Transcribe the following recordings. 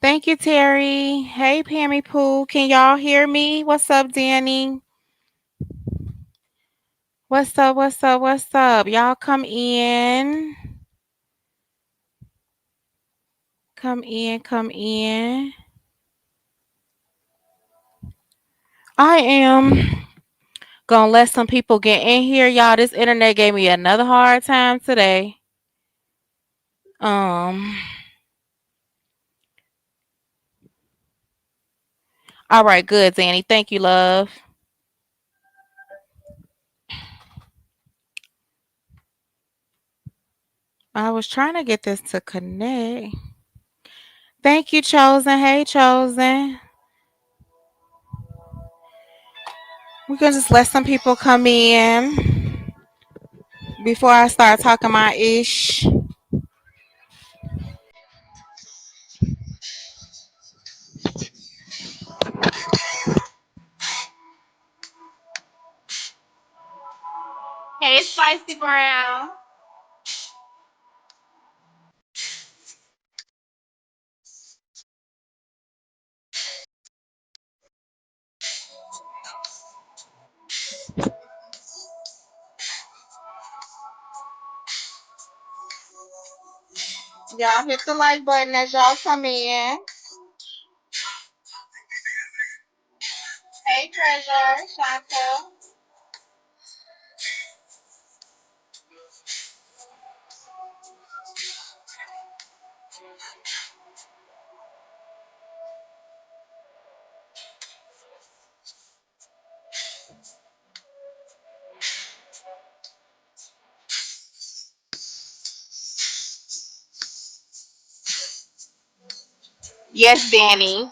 Thank you, Terry. Hey, Pammy Pooh. Can y'all hear me? What's up, Danny? What's up? What's up? What's up? Y'all come in. Come in. Come in. I am gonna let some people get in here. Y'all, this internet gave me another hard time today. Um, all right, good, Danny. Thank you, love. I was trying to get this to connect. Thank you, Chosen. Hey, Chosen. We can just let some people come in before I start talking my ish. Hey, Spicy Brown. Y'all hit the like button as y'all come in. Hey, Treasure, Chantel. Yes, Danny.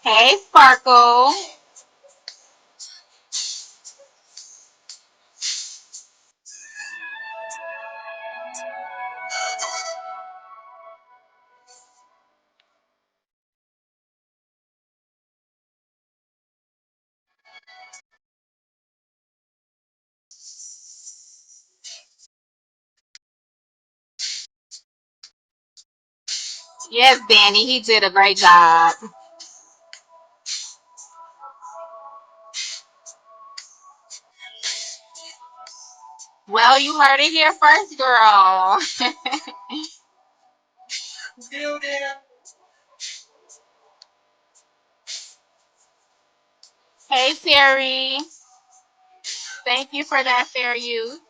Hey, Sparkle. Yes, Danny. He did a great job. Well, you heard it here first, girl. Hey, Terry. Thank you for that, fair use.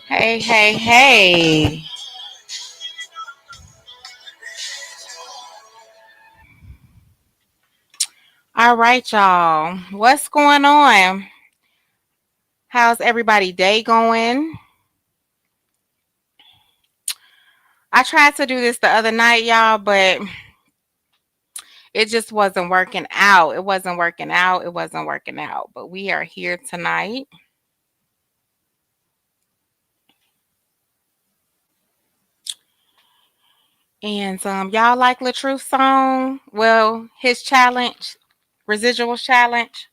Hey, hey, hey. All right, y'all. What's going on? How's everybody day going? I tried to do this the other night, y'all, but it just wasn't working out. It wasn't working out. It wasn't working out. But we are here tonight. And y'all like Latruth's song? Well, his challenge, residuals challenge.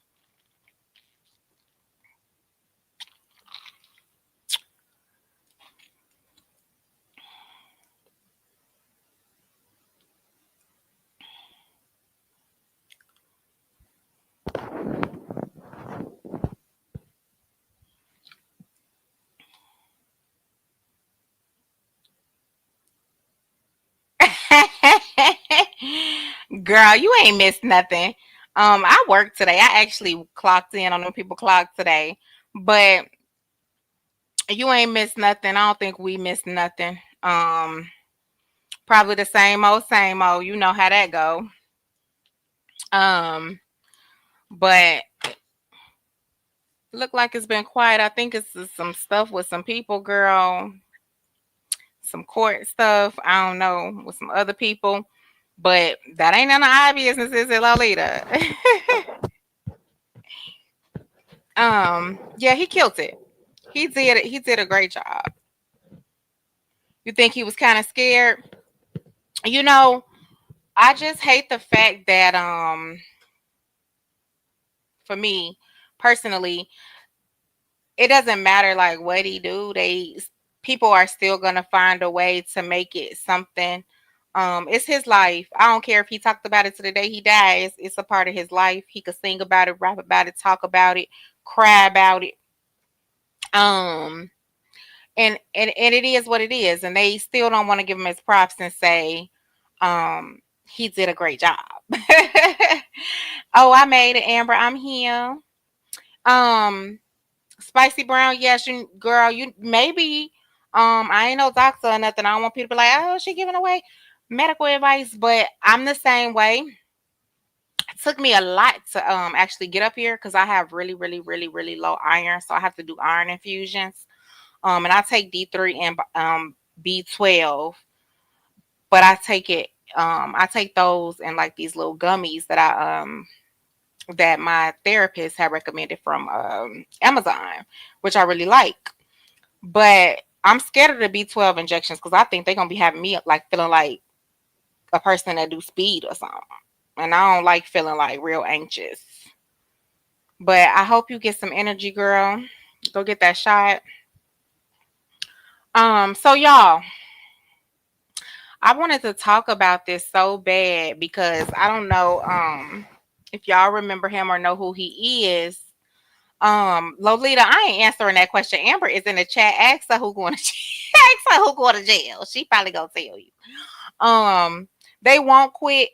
Girl, you ain't missed nothing. I worked today. I actually clocked in on them people clocked today. But you ain't missed nothing. I don't think we missed nothing. Probably the same old, same old. You know how that go. Um, but look like it's been quiet. I think it's some stuff with some people, girl. Some court stuff. I don't know with some other people, but that ain't none of our business, is it, Lolita? Yeah, he killed it. He did it. He did a great job. You think he was kind of scared? You know, I just hate the fact that for me personally, it doesn't matter like what he do. People are still gonna find a way to make it something. It's his life. I don't care if he talked about it to the day he dies. It's a part of his life. He could sing about it, rap about it, talk about it, cry about it. Um, and it is what it is. And they still don't want to give him his props and say, he did a great job. Oh, I made it, Amber. I'm here. Um, Spicy Brown, yes, you girl, you maybe I ain't no doctor or nothing. I don't want people to be like, oh, she giving away medical advice, but I'm the same way. It took me a lot to actually get up here because I have really, really, really, really low iron. So I have to do iron infusions. And I take D3 and B12, but I take those and like these little gummies that my therapist had recommended from Amazon, which I really like. But I'm scared of the B12 injections because I think they're gonna be having me like feeling like a person that do speed or something, and I don't like feeling like real anxious. But I hope you get some energy, girl. Go get that shot. So y'all, I wanted to talk about this so bad because I don't know if y'all remember him or know who he is. Lolita, I ain't answering that question. Amber is in the chat. Ask her who going to ask her who going to jail. She probably gonna tell you. They won't quit,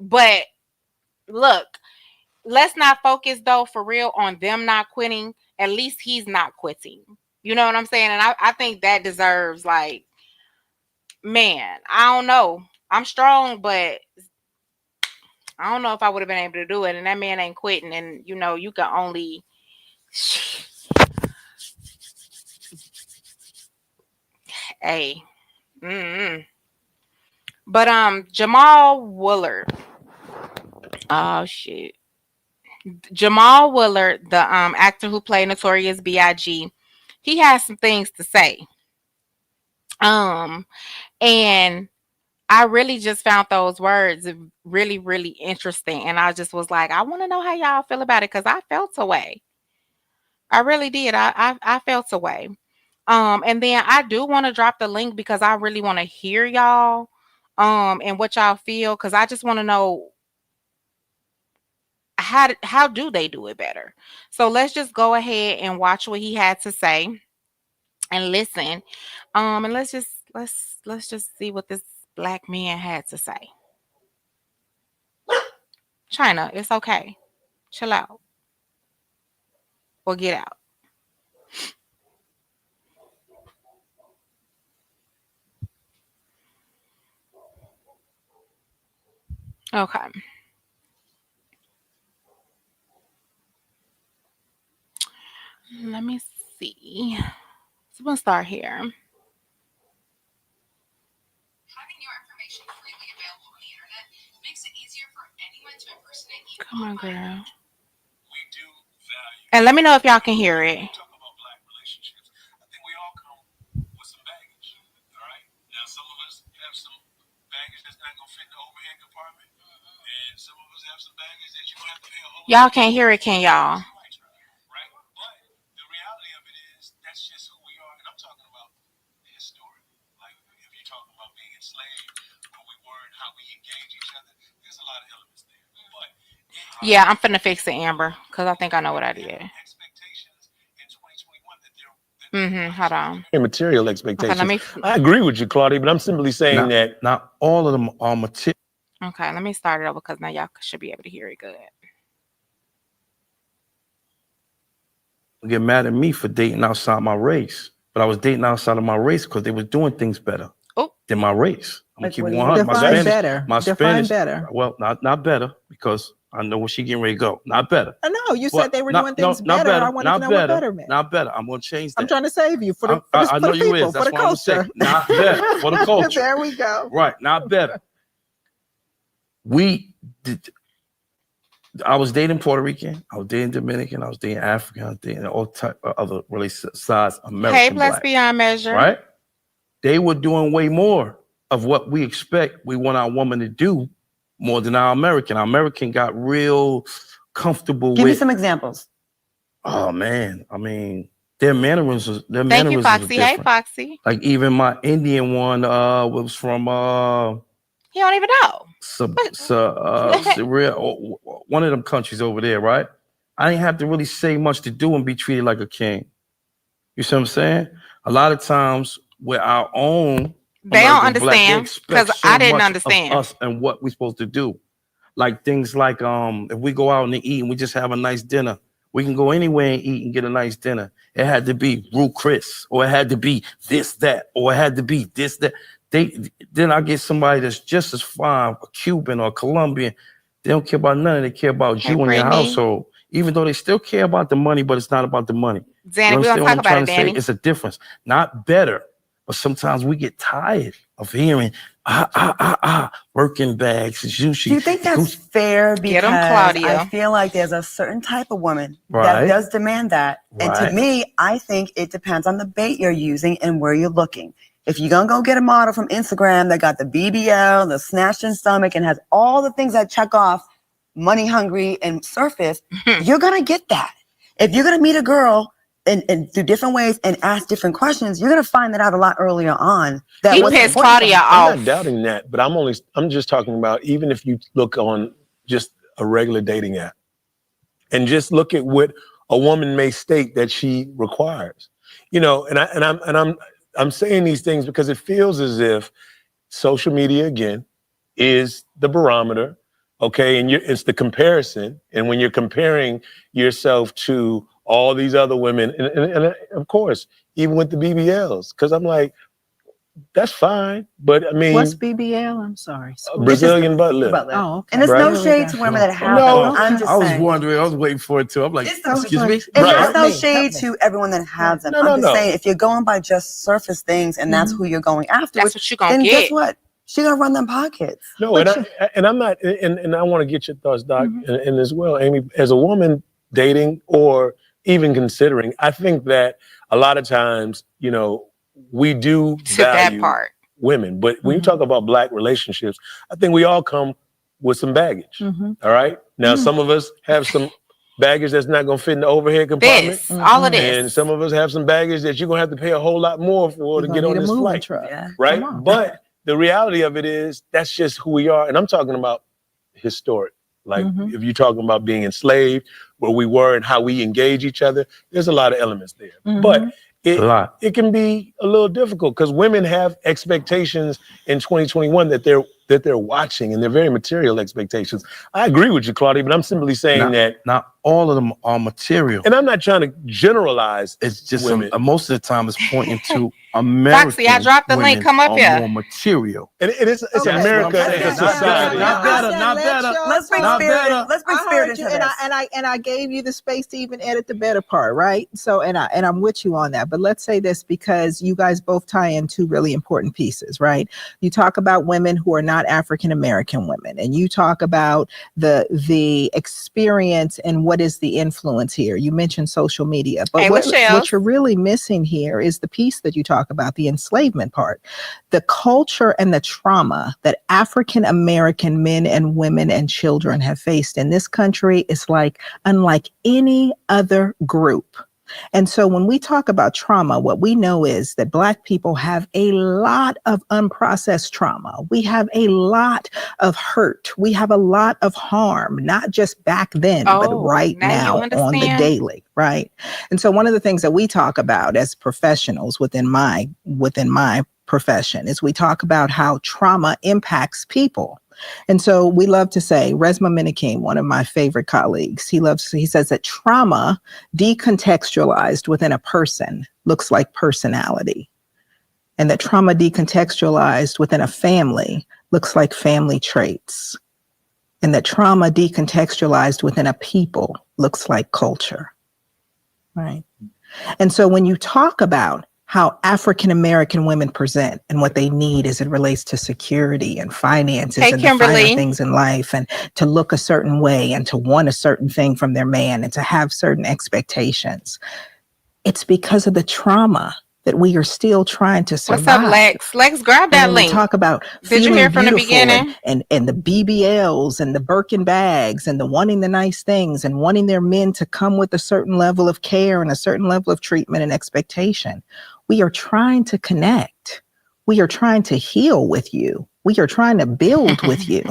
but look, let's not focus though for real on them not quitting. At least he's not quitting. You know what I'm saying? And I think that deserves like, man, I don't know. I'm strong, but I don't know if I would have been able to do it. And that man ain't quitting. And you know, you can only hey. Mm-mm. But Jamal Willard. Oh shit. Jamal Willard, the actor who played Notorious B.I.G., he has some things to say. Um and I really just found those words really, really interesting. And I just was like, I want to know how y'all feel about it because I felt away. I really did. I felt away. And then I do want to drop the link because I really want to hear y'all and what y'all feel because I just want to know how do they do it better. So let's just go ahead and watch what he had to say and listen. And let's just see what this black man had to say. China, it's okay. Chill out or get out. Okay. Let me see. So we'll start here. Come on, girl. And let me know if y'all can hear it. Y'all can't hear it, can y'all? Yeah, I'm finna fix it, Amber, because I think I know what I did. Hold on. Material Okay, let expectations. me. I agree with you, Claudia, but I'm simply saying Not that not all of them are material. Okay, let me start it over because now y'all should be able to hear it good. Get mad at me for dating outside my race, but I was dating outside of my race because they was doing things better Oh, than my race. I'm gonna Like, keep what it do you 100. mean? My Define Spanish, better. my Define Spanish. better. Well, not better because I know where she getting ready to go. Not better. I know you But said they were doing things not better. I better. wanted to Not know what better. better meant. Not better. I'm gonna change that. I'm trying to save you for I the know you people, is. for That's the why I'm gonna say culture. not better for the culture. There we go. Right, not better. We did. I was dating Puerto Rican, I was dating Dominican, I was dating African, I was dating all type of other really size hey, American blessed black, beyond measure. right? They were doing way more of what we expect we want our woman to do more than our American. Our American got real comfortable Give me with, some examples. oh man, I mean, their mannerisms Thank you, were Foxy. Hey, different. Foxy. Like even my Indian one was from He don't even know. one of them countries over there, right? I didn't have to really say much to do and be treated like a king. You see what I'm saying? A lot of times with our own They don't American black, they understand expect because so I didn't much of understand. us and what we're supposed to do. Like things like if we go out and eat and we just have a nice dinner, we can go anywhere and eat and get a nice dinner. It had to be Rue Chris, or it had to be this, that, or it had to be this, that. Then I get somebody that's just as fine, a Cuban or Colombian. They don't care about none. They care about Hey, you and your Brittany. household. Even though they still care about the money, but it's not about the money. Danny, You we're understand gonna what I'm talk trying about to it, say? Danny. It's a difference. Not better, but sometimes we get tired of hearing working bags, sushi. Do you think that's fair? Get 'em, Because Claudia. I feel like there's a certain type of woman Right. that does demand that. And to Right. me, I think it depends on the bait you're using and where you're looking. If you're going to go get a model from Instagram that got the BBL, the snatching stomach, and has all the things that check off money hungry and surface, you're going to get that. If you're going to meet a girl and through different ways and ask different questions, you're going to find that out a lot earlier on. That He what's pissed important to Claudia her. off. I'm not doubting that, but I'm just talking about even if you look on just a regular dating app and just look at what a woman may state that she requires, you know, I'm saying these things because it feels as if social media again is the barometer, okay, and it's the comparison, and when you're comparing yourself to all these other women, and of course, even with the BBLs, because I'm like, that's fine, but I mean, What's BBL? I'm sorry. Brazilian butt lift. Oh, okay. And it's Right. no shade to women that have No. them. I'm just I was saying. wondering. I was waiting for it too. I'm like, It's no- excuse me. And Right. there's no Help me, shade help me. to everyone that has them. No, I'm no, just no. saying, if you're going by just surface things and that's who you're going after, That's what you gonna then get. guess what? She gonna run them pockets. No, But and I'm not, and I want to get your thoughts, Doc, Mm-hmm. and as well, Amy, as a woman dating or even considering, I think that a lot of times, you know, we do To that value part. women, but when you Mm-hmm. talk about Black relationships, I think we all come with some baggage. Mhm. All right. Now, Mm. some of us have some baggage that's not going to fit in the overhead compartment. This, all of this. And some of us have some baggage that you're going to have to pay a whole lot more for to You're get gonna on need a this moving flight. truck. Yeah. Right. Come on. But the reality of it is that's just who we are. And I'm talking about historic. Like Mhm. if you're talking about being enslaved, where we were and how we engage each other, there's a lot of elements there. Mhm. But A lot. it can be a little difficult because women have expectations in 2021 that they're watching, and they're very material expectations. I agree with you, Claudia, but I'm simply saying that, Not all of them are material. and I'm not trying to generalize. It's just women. most of the time it's pointing to American Foxy, I dropped the link. women Come up are here. more material. And it's Okay. America Let's as a get Not society. better, not better, Listen, not let better. y'all Let's bring Not spirit. better. Let's bring I spirit heard into you, this. and I gave you the space to even edit the better part, right? So, and I'm with you on that. But let's say this because you guys both tie in two really important pieces, right? You talk about women who are not African American women, and you talk about the experience and what is the influence here. You mentioned social media, but Hey, Michelle. what you're really missing here is the piece that you talk about, the enslavement part. The culture and the trauma that African American men and women and children have faced in this country is like unlike any other group. And so when we talk about trauma, what we know is that Black people have a lot of unprocessed trauma. We have a lot of hurt. We have a lot of harm, not just back then, but Oh, right now you now on the understand? daily, right? And so one of the things that we talk about as professionals within my profession is we talk about how trauma impacts people. And so we love to say, Resma Minikim, one of my favorite colleagues, he says that trauma decontextualized within a person looks like personality. And that trauma decontextualized within a family looks like family traits. And that trauma decontextualized within a people looks like culture. Right. And so when you talk about how African American women present and what they need as it relates to security and finances Hey, and the finer Kimberly. things in life, and to look a certain way and to want a certain thing from their man and to have certain expectations, it's because of the trauma that we are still trying to survive. What's up, Lex? Lex, grab that And when we link. talk about Did you feeling hear from the beautiful beginning? and the BBLs and the Birkin bags and the wanting the nice things and wanting their men to come with a certain level of care and a certain level of treatment and expectation, we are trying to connect. We are trying to heal with you. We are trying to build with you.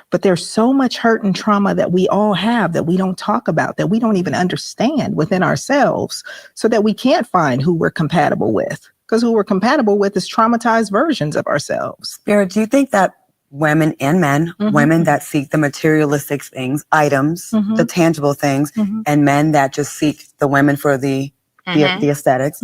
But there's so much hurt and trauma that we all have that we don't talk about, that we don't even understand within ourselves, so that we can't find who we're compatible with. Because who we're compatible with is traumatized versions of ourselves. Spirit, do you think that women and men, women that seek the materialistic things, items, the tangible things, and men that just seek the women for the aesthetics,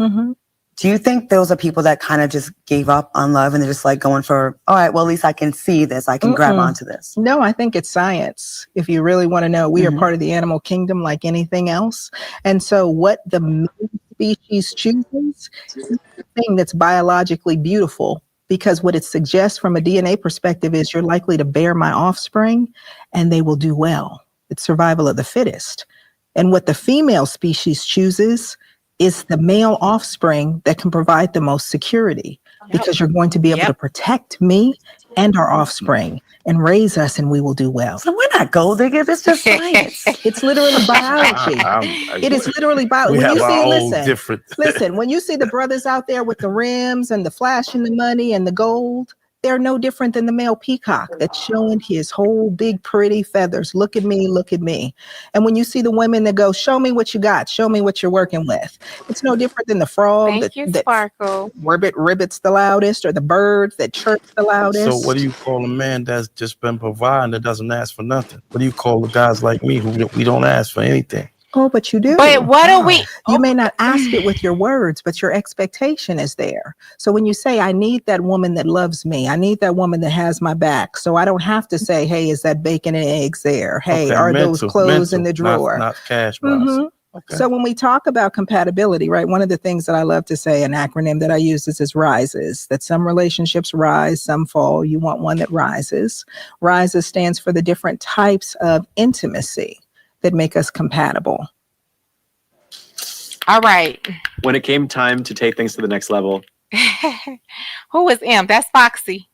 do you think those are people that kind of just gave up on love and they're just like going for, all right, well, at least I can see this, I can grab onto this? No, I think it's science. If you really want to know, we are part of the animal kingdom like anything else. And so what the male species chooses is the thing that's biologically beautiful, because what it suggests from a DNA perspective is you're likely to bear my offspring and they will do well. It's survival of the fittest. And what the female species chooses is the male offspring that can provide the most security, because you're going to be able to protect me and our offspring and raise us, and we will do well. So we're not gold diggers, it's just science. It's literally biology. It is literally biology. We When have you our see, own different. listen, when you see the brothers out there with the rims and the flash and the money and the gold, they're no different than the male peacock that's showing his whole big pretty feathers. Look at me, look at me. And when you see the women that go, show me what you got, show me what you're working with, it's no different than the frog Thank you, that Sparkle. ribbits the loudest, or the birds that chirp the loudest. So what do you call a man that's just been providing, that doesn't ask for nothing? What do you call the guys like me who we don't ask for anything? Oh, but you do. But what do we? You may not ask it with your words, but your expectation is there. So when you say, I need that woman that loves me, I need that woman that has my back, so I don't have to say, hey, is that bacon and eggs there? Hey, are those clothes in the drawer? Not cash wise. Okay. So when we talk about compatibility, right, one of the things that I love to say, an acronym that I use is rises, that some relationships rise, some fall. You want one that rises. Rises stands for the different types of intimacy that make us compatible. All right. When it came time to take things to the next level. Who is M? That's Foxy.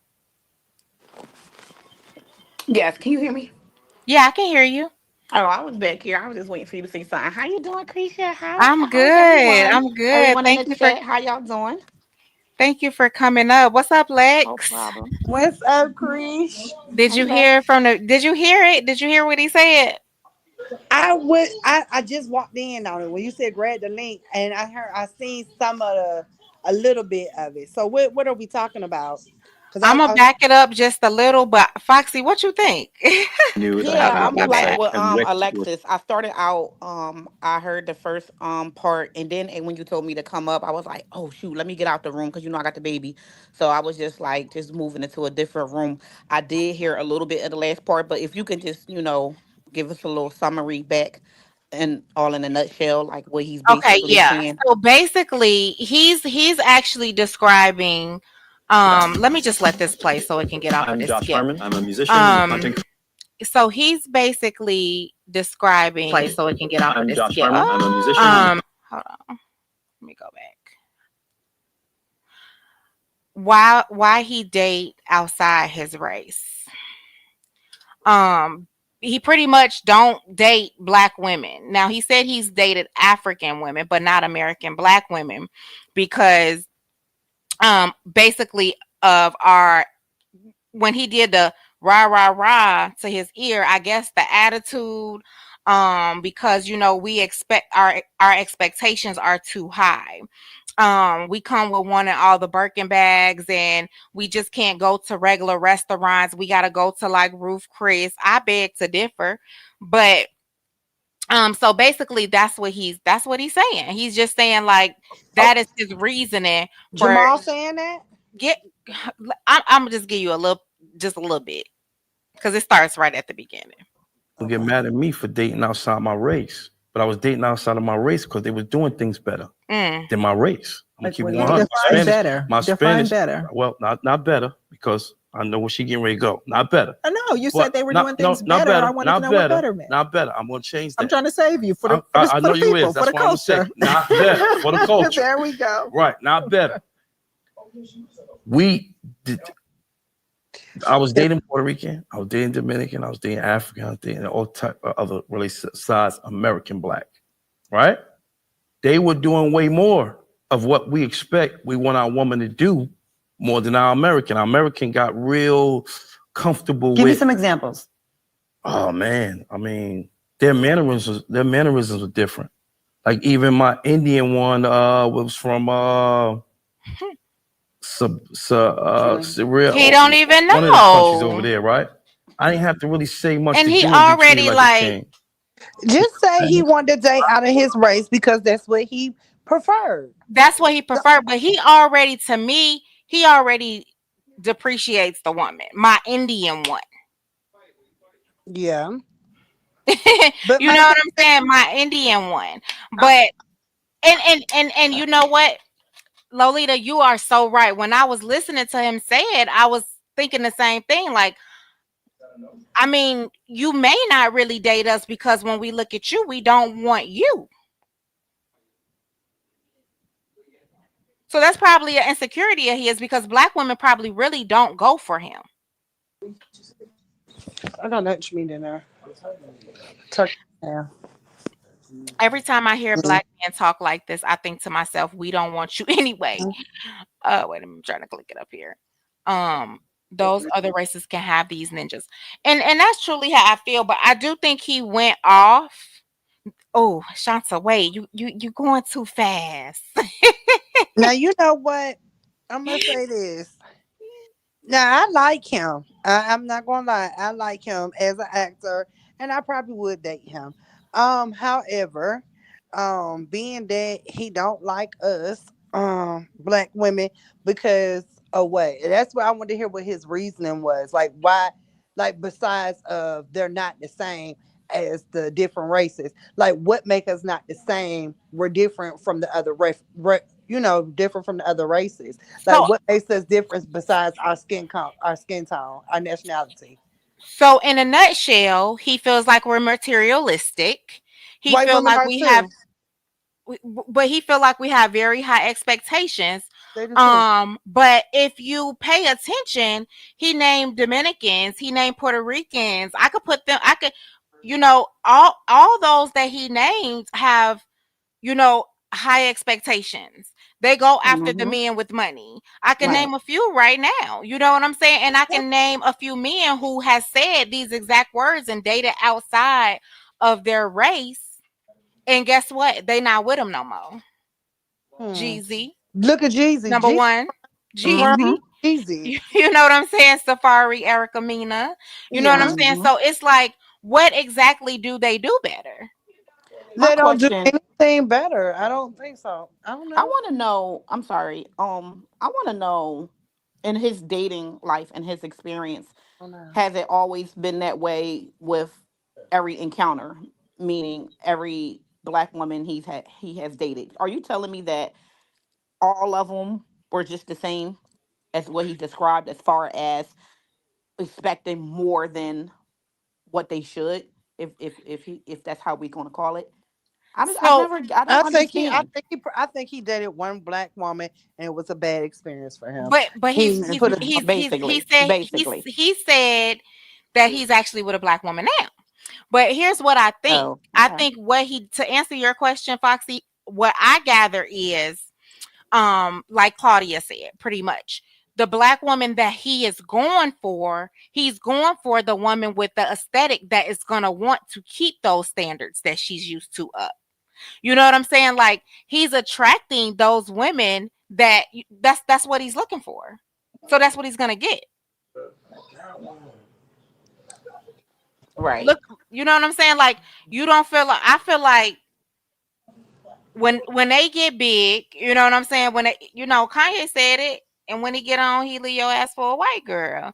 Yes, can you hear me? Yeah, I can hear you. Oh, I was back here. I was just waiting for you to say something. How you doing, Creisha? I'm good. I'm good. Everyone Thank in the you chat, for how y'all doing? thank you for coming up. What's up, Lex? No problem. What's up, Krish? Did you hear from the? Did you hear it? Did you hear what he said? I just walked in on it when you said grab the link, and I seen some of a little bit of it. So what are we talking about? Because I'm gonna back it up just a little, but Foxy, what you think? Knew that Yeah, I I'm my like bad. with and Rick was Alexis. I started out I heard the first part, and then when you told me to come up, I was like, oh shoot, let me get out the room because I got the baby. So I was just like just moving into a different room. I did hear a little bit of the last part, but if you can just, give us a little summary back and all in a nutshell, like what he's Okay, basically yeah. saying. So basically, he's actually describing. Let me just let this play so it can get off of I'm this Josh skip. Harmon. I'm a musician and content. So he's basically describing. Play so it can get off of I'm this Josh skip. Harmon. I'm a musician. Hold on. Let me go back. Why he date outside his race? He pretty much don't date black women. Now he said he's dated African women, but not American black women, because basically of our when he did the rah rah rah to his ear, I guess the attitude, because we expect our expectations are too high. We come with wanting all the Birkin bags, and we just can't go to regular restaurants. We got to go to like Roof Chris. I beg to differ, but so basically that's what he's saying. He's just saying like that is his reasoning for Jamal saying that? get. I'm gonna just give you just a little bit, because it starts right at the beginning. Don't get mad at me for dating outside my race. But I was dating outside of my race because they were doing things better Mm. than my race. I'm gonna Like keep what it do you 100. Define better. My Define Spanish, better. well, not better, because I know where she getting ready to go. Not better. I know you But said they were not, doing no, things not better. I better. wanted to Not know what better. better meant. Not better. I'm gonna change that. I'm trying to save you for the I know you people, is. for That's the why I'm gonna say culture. not better for the culture. There we go. Right, not better. We did. I was dating Puerto Rican. I was dating Dominican. I was dating African. I was dating all type of other really size American black. Right? They were doing way more of what we expect we want our woman to do more than our American. Our American got real comfortable Give me with. some examples. Oh man, I mean, their mannerisms are different. Like even my Indian one was from Syria, He don't even one of the countries over know, there, right? I didn't have to really say much and to he do in between already like a like king. Just say he wanted to date out of his race because that's what he preferred. that's what he preferred. But he already, to me, he already depreciates the woman. My Indian one. Yeah. But You my know what thing, I'm saying? My Indian one. But and you know what, Lolita, you are so right. When I was listening to him say it, I was thinking the same thing. Like, I mean, you may not really date us because when we look at you, we don't want you. So that's probably an insecurity of his, because black women probably really don't go for him. I don't know what you mean in there. Turkey. Yeah. Every time I hear black men talk like this, I think to myself, we don't want you anyway. Wait a minute, I'm trying to click it up here. Um, those other races can have these ninjas. And that's truly how I feel, but I do think he went off. Oh, Shanta, wait, you going too fast. Now you know what? I'm gonna say this. Now I like him. I'm not gonna lie. I like him as an actor, and I probably would date him. However, being that he don't like us, black women, because of what? That's what I want to hear what his reasoning was. Like why? Like besides of they're not the same as the different races. Like what make us not the same? We're different from the other different from the other races. Like So what makes us different besides our skin tone, our nationality. so in a nutshell, he feels like we're materialistic. He White feel women like are we have too. but he feel like we have very high expectations. They do too. But if you pay attention, he named Dominicans, he named Puerto Ricans. I could put them, I could, all those that he named have, you know, high expectations. They go after the Hmm. men with money. I can Right. name a few right now. You know what I'm saying? And I can name a few men who has said these exact words and dated outside of their race. And guess what? They not with him no more. Hmm. Jeezy, Look at Jeezy. number Jeezy one. prime Jeezy. Jeezy. You know what I'm saying? Safari, Erica Mina. You know what I'm Yeah. saying? Hmm. So it's like, what exactly do they do better? My They don't do question, anything better. I don't think so. I don't I know. want to know, I'm sorry. I want to know, in his dating life and his experience, Oh, no. has it always been that way with every encounter, meaning every black woman he has dated? Are you telling me that all of them were just the same as what he described, as far as expecting more than what they should, if that's how we're going to call it? So, I don't understand. I think he dated one black woman and it was a bad experience for him. but He he's even he's put it. he Basically, said basically. he said that he's actually with a black woman now. But here's what I think. Oh, I okay. think what he to answer your question, Foxy, what I gather is like Claudia said, pretty much. The black woman that he is going for, he's going for the woman with the aesthetic that is going to want to keep those standards that she's used to up. You know what I'm saying? Like he's attracting those women that's what he's looking for. So that's what he's gonna get. Right. Look, you know what I'm saying? Like you don't feel like I feel like when they get big, you know what I'm saying? When Kanye said it, and when he get on, he leave your ass for a white girl.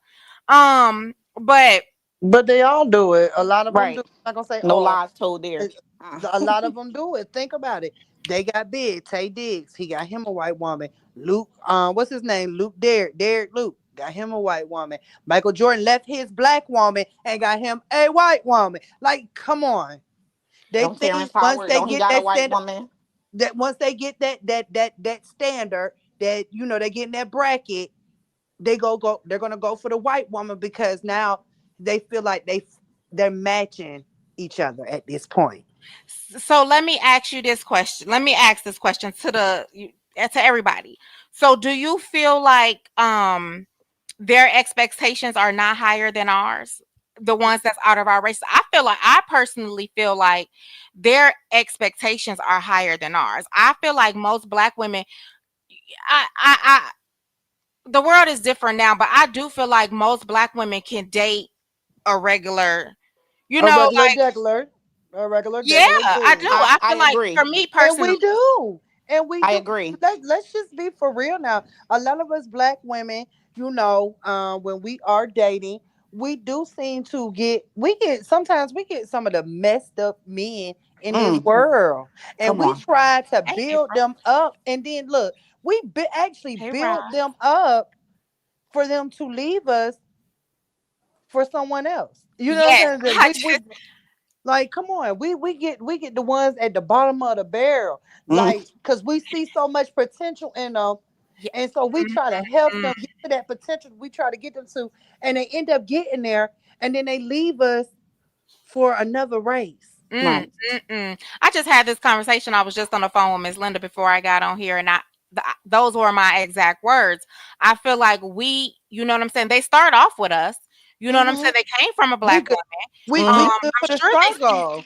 But But they all do it. A lot of them do. Right. I'm not gonna say No all. lies told there. It- a lot of them do it. Think about it. They got big. Tay Diggs, he got him a white woman. Luke, what's his name? Luke Derek Luke got him a white woman. Michael Jordan left his black woman and got him a white woman. Like, come on. They Don't Terrence think once Howard, they don't he get got a that white standard, woman? that once they get that standard, that they get in that bracket, they're gonna go for the white woman because now they feel like they're matching each other at this point. so let me ask you this question. Let me ask this question to everybody. So do you feel like their expectations are not higher than ours? The ones that's out of our race. I personally feel like their expectations are higher than ours. I feel like most black women I the world is different now, but I do feel like most black women can date a regular, A regular like degular, a regular yeah, degular I do. dude. I I feel like for agree. me And personally, we do. And we I do. agree. Let's just be for real now. A lot of us black women, when we are dating, we do seem to sometimes we get some of the messed up men in this Mm, world. And come we on. try to hey build April, them up. And then look, actually hey Rob, build them up for them to leave us for someone else. You know what yes, I'm saying? That I we just like, come on, we get the ones at the bottom of the barrel, Mm, like, because we see so much potential in them, yeah, and so we try to help mm, them get to that potential. We try to get them to, and they end up getting there, and then they leave us for another race. mm, right. I just had this conversation. I was just on the phone with Miss Linda before I got on here, and those were my exact words. I feel like you know what I'm saying. They start off with us. You know what I'm Hmm. saying. They came from a We black good. woman. We Hmm. good for I'm the sure they see. struggle.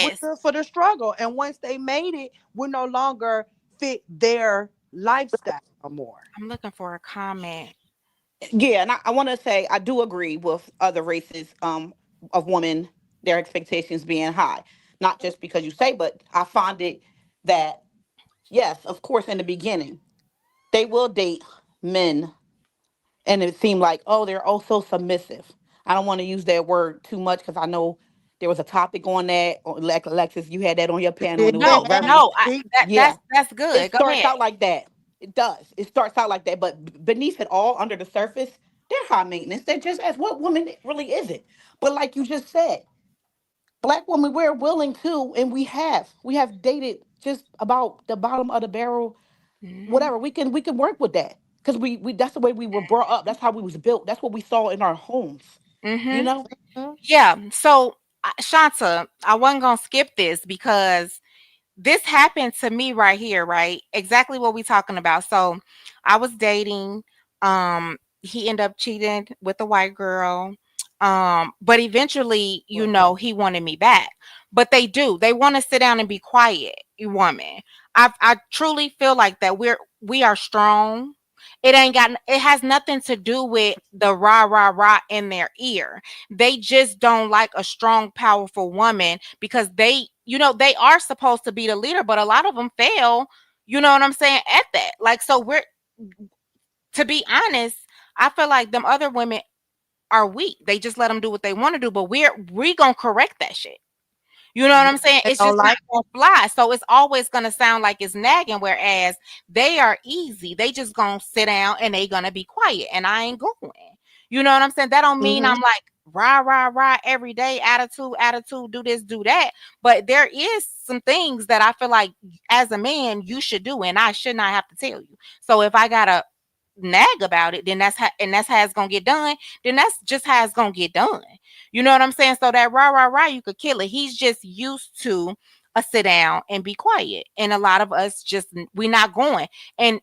We're Yes. good for the struggle, and once they made it, we no longer fit their lifestyle more. I'm looking for a comment. Yeah, and I want to say I do agree with other races of women, their expectations being high. Not just because you say, but I find it that yes, of course, in the beginning they will date men, and it seemed like, oh, they're also submissive. I don't want to use that word too much because I know there was a topic on that. Like Alexis, you had that on your panel, and it was No, very no, yeah. that's It good. Go starts ahead. out like that. It does. It starts out like that, but beneath it all, under the surface, they're high maintenance. They're just as what woman really is it? But like you just said, black women, we're willing to, and we have dated just about the bottom of the barrel. Mhm, Whatever we can work with that because we that's the way we were brought up. That's how we was built. That's what we saw in our homes. You mhm. know. Yeah. So, Shanta, I wasn't gonna skip this because this happened to me right here, right? Exactly what we talking about. So, I was dating. He ended up cheating with a white girl. But eventually, he wanted me back. But they do. They want to sit down and be quiet, you woman. I truly feel like that we are strong. It has nothing to do with the rah rah rah in their ear. They just don't like a strong, powerful woman because they are supposed to be the leader, but a lot of them fail, you know what I'm saying, at that. Like, so to be honest, I feel like them other women are weak. They just let them do what they want to do, but we gonna correct that shit. You know what I'm saying? They It's don't just not like. gonna fly. So it's always gonna sound like it's nagging, whereas they are easy. They just gonna sit down and they gonna be quiet, and I ain't going. You know what I'm saying? That don't mean Hmm. I'm like rah rah rah every day, attitude, do this, do that. But there is some things that I feel like as a man you should do, and I should not have to tell you. So if I gotta nag about it, then that's how it's gonna get done. Then that's just how it's gonna get done. You know what I'm saying? So that rah rah rah, you could kill it. He's just used to a sit down and be quiet, and a lot of us just we not going. And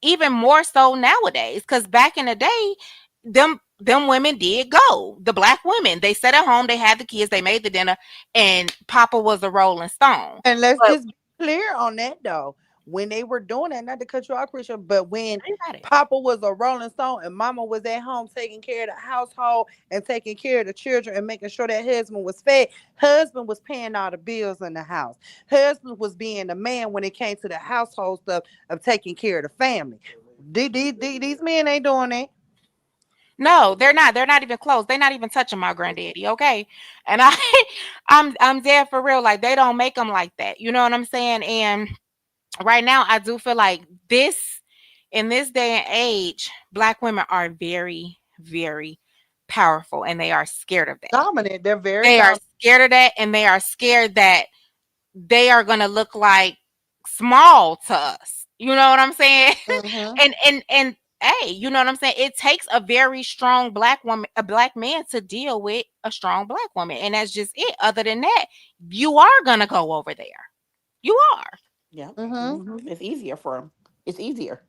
even more so nowadays, because back in the day, them them women did go. The black women, they sat at home, they had the kids, they made the dinner, and Papa was a Rolling Stone. And let's But just be clear on that though. When they were doing that, not to cut you off, Christian, but when you got it. Papa was a Rolling Stone and Mama was at home taking care of the household and taking care of the children and making sure that husband was fed, husband was paying all the bills in the house. Husband was being the man when it came to the household stuff of taking care of the family. These men ain't doing that. No, they're not. They're not even close. They're not even touching my granddaddy. Okay, and I'm dead for real. Like they don't make them like that. You know what I'm saying? And right now, I do feel like this in this day and age, black women are very, very powerful, and they are scared of that. Dominant. They're very They are dominant. scared of that, and they are scared that they are gonna look like small to us. You know what I'm saying? Mm-hmm. And hey, you know what I'm saying? It takes a very strong black woman, a black man to deal with a strong black woman. And that's just it. Other than that, you are gonna go over there. You are. Yeah. Mm-hmm. It's easier for them. It's easier.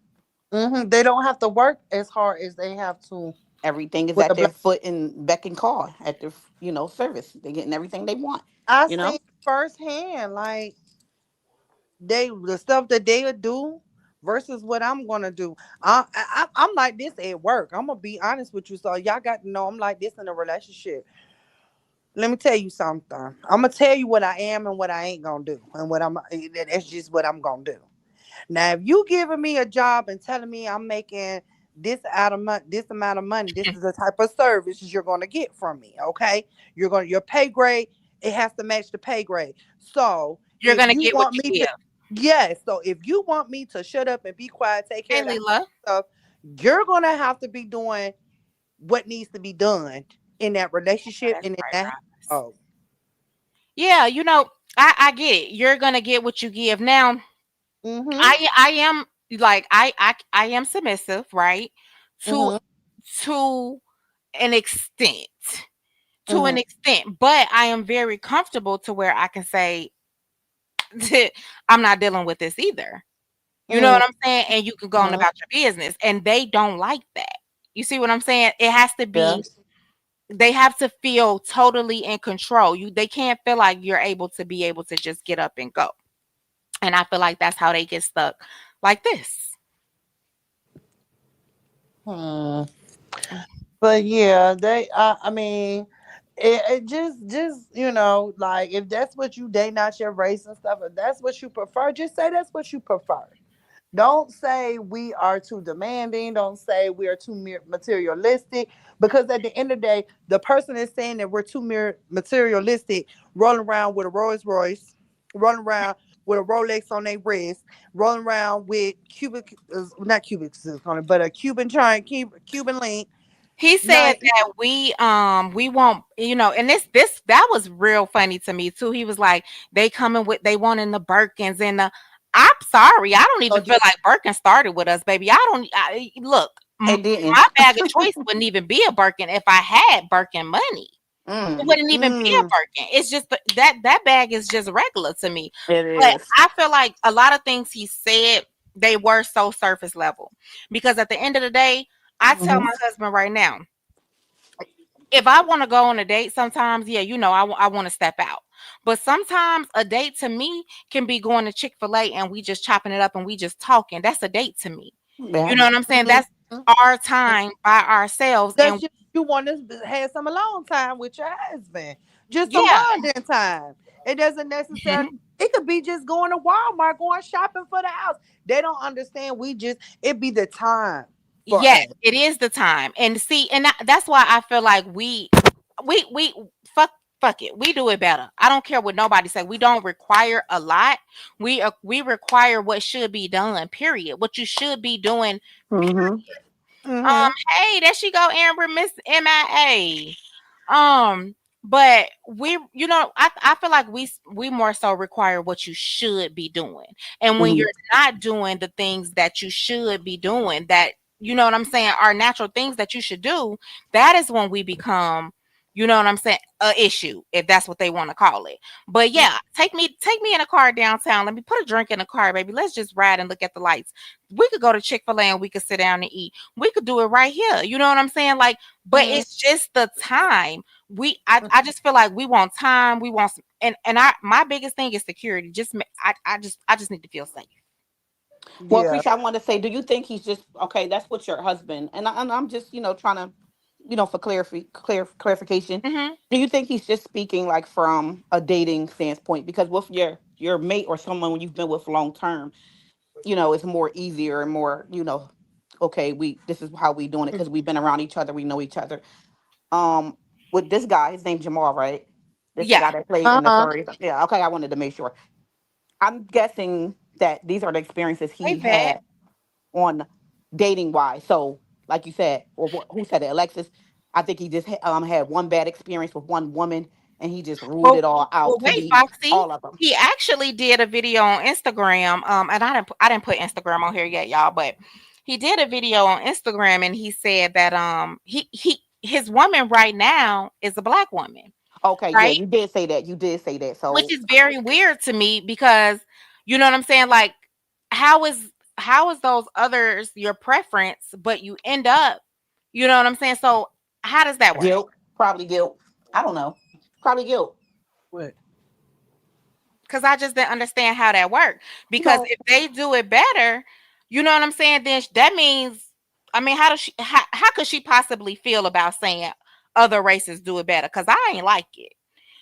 Mm-hmm. They don't have to work as hard as they have to Everything is with a at their black. foot and beck and call at their, service. They're getting everything they want. I You know. seen firsthand, like the stuff that they'll do versus what I'm gonna do. I'm like this at work. I'm gonna be honest with you. So y'all got to know I'm like this in a relationship. Let me tell you something. I'm gonna tell you what I am and what I ain't gonna do, and what that's just what I'm gonna do. Now, if you giving me a job and telling me I'm making this amount of money, this is the type of services you're gonna get from me. Okay, your pay grade, it has to match the pay grade. So You're if gonna you get what want you me give. to, yes. So if you want me to shut up and be quiet, take care Hey of the Leela. stuff, you're gonna have to be doing what needs to be done in that relationship That's and in right, that Ross. household. Yeah, I get it. You're gonna get what you give. Now, Mm-hmm. I am like I am submissive, right? To Mm-hmm. to an extent. To Mm-hmm. an extent, but I am very comfortable to where I can say I'm not dealing with this either. You know what I'm saying? And you can go on Mm-hmm. about your business. And they don't like that. You see what I'm saying? It has to be Yes. they have to feel totally in control. They can't feel like you're able to just get up and go. And I feel like that's how they get stuck like this. Hmm. But yeah, they. I mean, it just like if that's what you date, not your race and stuff. If that's what you prefer, just say that's what you prefer. Don't say we are too demanding. Don't say we are too materialistic. Because at the end of the day, the person is saying that we're too materialistic, rolling around with a Rolls Royce, rolling around with a Rolex on their wrist, rolling around with not cubic on it, but a Cuban Cuban link. He said Like, that we won't, and this that was real funny to me too. He was like, they coming with they wanting the Birkins and the I'm sorry, I don't so even feel just like Birkin started with us, baby. Look, It didn't. my bag of choice wouldn't even be a Birkin if I had Birkin money. It Mm, wouldn't even be a mm, Birkin. It's just that bag is just regular to me. it But is. I feel like a lot of things he said, they were so surface level. Because at the end of the day, I tell mhm, my husband right now, if I want to go on a date, sometimes, yeah, I want to step out. But sometimes a date to me can be going to Chick-fil-A and we just chopping it up and we just talking. That's a date to me. You Yeah. know what I'm saying? mhm. That's our time by ourselves. That's And just you want to have some alone time with your husband, just some yeah, bonding time. It doesn't necessarily. mhm, It could be just going to Walmart, going shopping for the house. They don't understand. It be the time for yes, us. it is the time. And see, and that's why I feel like we fuck it. We do it better. I don't care what nobody say. We don't require a lot. We require what should be done. Period. What you should be doing. Mm-hmm. Mm-hmm. Hey, there she go, Amber, Miss MIA. But I feel like we more so require what you should be doing. And when Mm-hmm. you're not doing the things that you should be doing, that you know what I'm saying, are natural things that you should do, that is when we become, You know what I'm saying? A issue, if that's what they want to call it. But yeah, take me in a car downtown. Let me put a drink in the car, baby. Let's just ride and look at the lights. We could go to Chick-fil-A and we could sit down and eat. We could do it right here. You know what I'm saying? Like, but Mhm. it's just the time. I just feel like we want time. We want some, and my biggest thing is security. I just need to feel safe. Well, Yeah. Krisha, I want to say, do you think he's just okay? That's what your husband and I'm just trying to for clarification. Hmm. Do you think he's just speaking like from a dating standpoint? Because with your mate or someone you've been with long term, it's more easier and more okay, we this is how we doing it because we've been around each other, we know each other. Um, with this guy, his name's Jamal, right? This the Yeah. guy that played in the Uh-huh. story. Yeah, okay. I wanted to make sure. I'm guessing that these are the experiences Hey, he vet. had on dating wise. So, like you said, or who said it, Alexis? I think he just had one bad experience with one woman, and he just ruled Well, it all well, out to wait, be Foxy. all of them. He actually did a video on Instagram. And I didn't put Instagram on here yet, y'all, but he did a video on Instagram and he said that his woman right now is a black woman, Okay, yeah, right? you did say that. You did say that. Which So is very weird to me because you know what I'm saying? Like, how is how is those others your preference, but you end up, you know what I'm saying? So how does that work? guilt, probably guilt. I don't know. Probably guilt. What? Because I just didn't understand how that worked. Because No, if they do it better, you know what I'm saying? Then that means, I mean, how could she possibly feel about saying other races do it better? Because I ain't like it.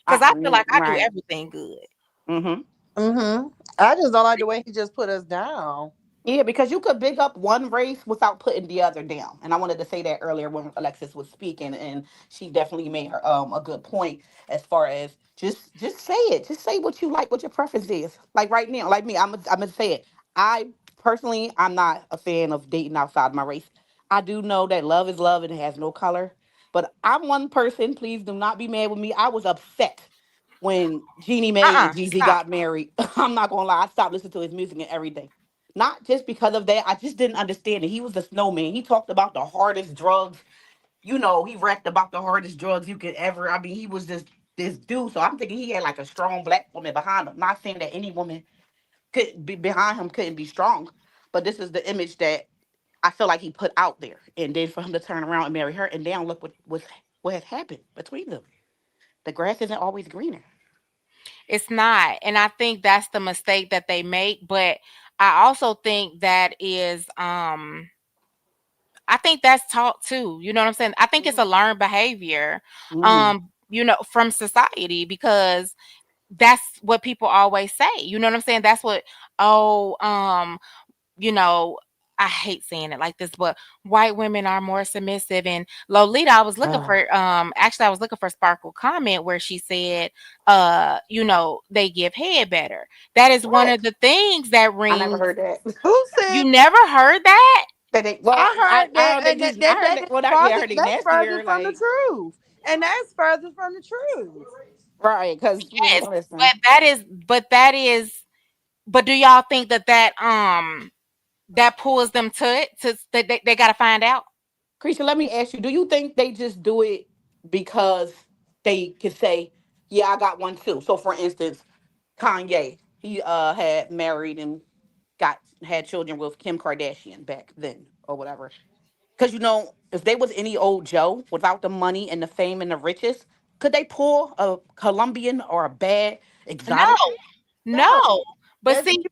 Because I feel like I do right. everything good. Mm-hmm. Mm-hmm. I just don't like the way he just put us down. Yeah, because you could big up one race without putting the other down. And I wanted to say that earlier when Alexis was speaking, and she definitely made her a good point as far as just say it. Just say what you like, what your preference is. Like right now, like me, I'm gonna say it. I personally I'm not a fan of dating outside my race. I do know that love is love and it has no color. But I'm one person, please do not be mad with me. I was upset when Jeannie Mae and Jeezy Stop. got married. I'm not gonna lie, I stopped listening to his music and everything. Not just because of that. I just didn't understand it. He was the snowman. He talked about the hardest drugs. He rapped about the hardest drugs you could ever. I mean, he was just this dude. So I'm thinking he had like a strong black woman behind him. Not saying that any woman could be behind him couldn't be strong, but this is the image that I feel like he put out there. And then for him to turn around and marry her, and now look what has happened between them. The grass isn't always greener. It's not. And I think that's the mistake that they make. But I also think I think that's taught too. You know what I'm saying? I think it's a learned behavior, Mm. from society because that's what people always say. You know what I'm saying? That's what, oh, you know, I hate saying it like this, but white women are more submissive. And Lolita, Ah, I was looking for Sparkle comment where she said, they give head better. That is one what? of the things that I never rings. heard that. Who said? You never heard that? That they, well, I heard I that, heard they and just I heard that that is well not yeah, I farther. heard they That's further nastier from the like truth, and that's further from the truth. right because Yes, listen. but do y'all think that pulls them to it to they got to find out? Krisha, let me ask you, do you think they just do it because they can say, yeah, I got one too? So for instance, Kanye, he had married and got had children with Kim Kardashian back then or whatever. Because if they was any old Joe without the money and the fame and the riches, could they pull a Colombian or a bad No, exotic? No. no. But That's see,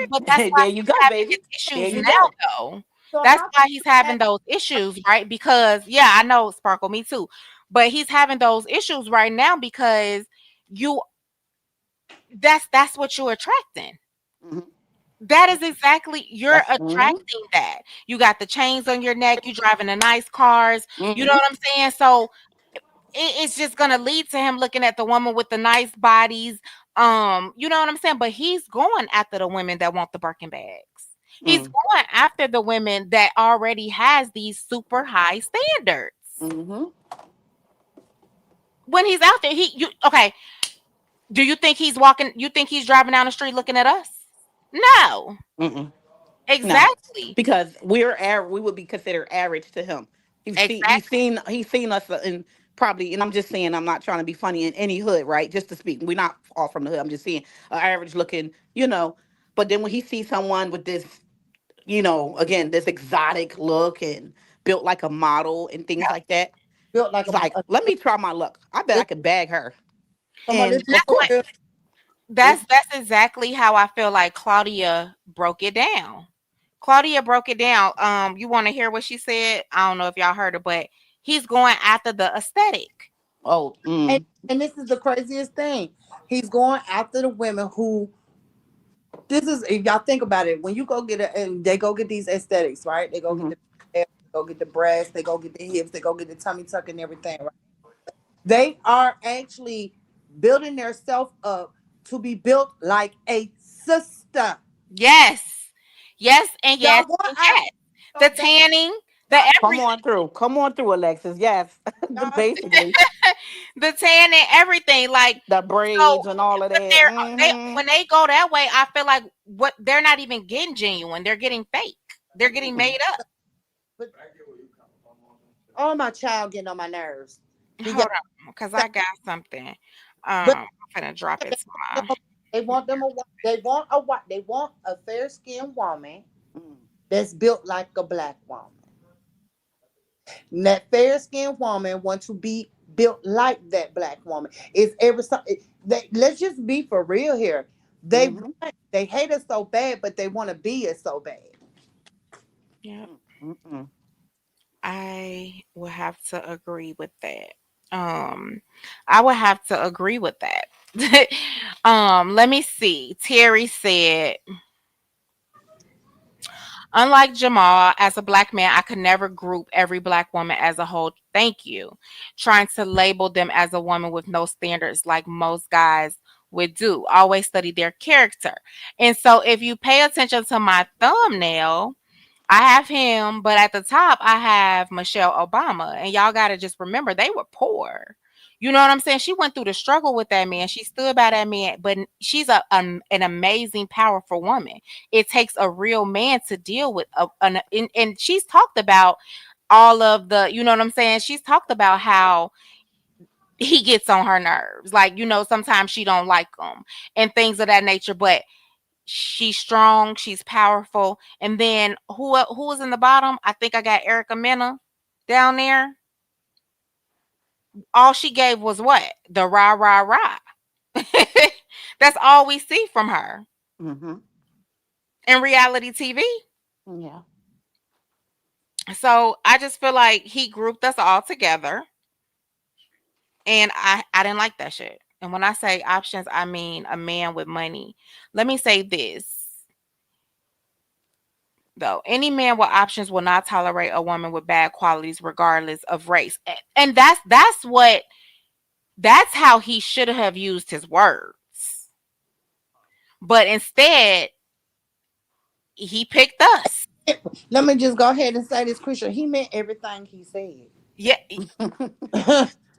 but that's why there you he's go, having his baby. There issues you now, go. though. So That's how why he's having that those issues, right? Because yeah, I know Sparkle, me too. But he's having those issues right now because you that's what you're attracting. Mhm. That is exactly you're That's attracting that. You got the chains on your neck, you driving the nice cars. You know hmm what I'm saying? So it's just gonna lead to him looking at the woman with the nice bodies. You know what I'm saying? But he's going after the women that want the Birkin bags. He's mm going after the women that already has these super high standards. hmm When he's out there, okay. Do you think he's walking? You think he's driving down the street looking at us? No, Mm-mm. No, exactly, because we would be considered average to him. He's exactly. seen us in probably, and I'm just saying, I'm not trying to be funny in any hood, right? Just to speak, we're not all from the hood. I'm just saying, average looking, But then when he sees someone with this, again, this exotic look and built like a model and things Yeah, like that, built like he's like, let me try my luck. I bet I it, could bag her. come on, And this of That's what course, real. This that's exactly how I feel like Claudia broke it down. Claudia broke it down. You want to hear what she said? I don't know if y'all heard it, but he's going after the aesthetic. oh, and, mm, and this is the craziest thing. He's going after the women who this is if y'all think about it, when you go get and they go get these aesthetics, right? They go get hmm the they go get the breasts, they go get the hips, they go get the tummy tuck and everything, right? They are actually building their self up to be built like a sister. Yes, yes, and yes, Y'all want and our yes. The so bad. tanning, the Y'all, everything, come on through, Alexis. Yes, y'all basically the tanning, everything. Like the so, braids and all of but that. they when they go that way, I feel like what they're not even getting genuine. They're getting fake. They're getting Mm-hmm. made up. but oh my child getting on my nerves. He Hold got on, because I got something. but I'm gonna drop it to my. they want them they want a fair skinned woman Mm. that's built like a black woman. And that fair skinned woman wants to be built like that black woman. It's every let's just be for real here. Mm-hmm. They hate us so bad, but they want to be us so bad. Yeah, Mm-mm. I will have to agree with that. Um, I would have to agree with that. Let me see. Terry said, unlike Jamal, as a black man, I could never group every black woman as a whole. Thank you. Trying to label them as a woman with no standards like most guys would do. Always study their character. And so if you pay attention to my thumbnail, I have him, but at the top I have Michelle Obama. And y'all gotta just remember they were poor. You know what I'm saying? She went through the struggle with that man. She stood by that man, but she's an amazing, powerful woman. It takes a real man to deal with and she's talked about all of the, you know what I'm saying? She's talked about how he gets on her nerves. Like, sometimes she don't like him and things of that nature, but she's strong, she's powerful. And then who was in the bottom? I think I got Erica Mena down there. All she gave was what? The rah rah rah. That's all we see from her Mm-hmm. in reality TV. Yeah. So I just feel like he grouped us all together, and I didn't like that shit. And when I say options, I mean a man with money. Let me say this though: any man with options will not tolerate a woman with bad qualities, regardless of race. And that's how he should have used his words. But instead, he picked us. Let me just go ahead and say this, Christian. He meant everything he said. Yeah,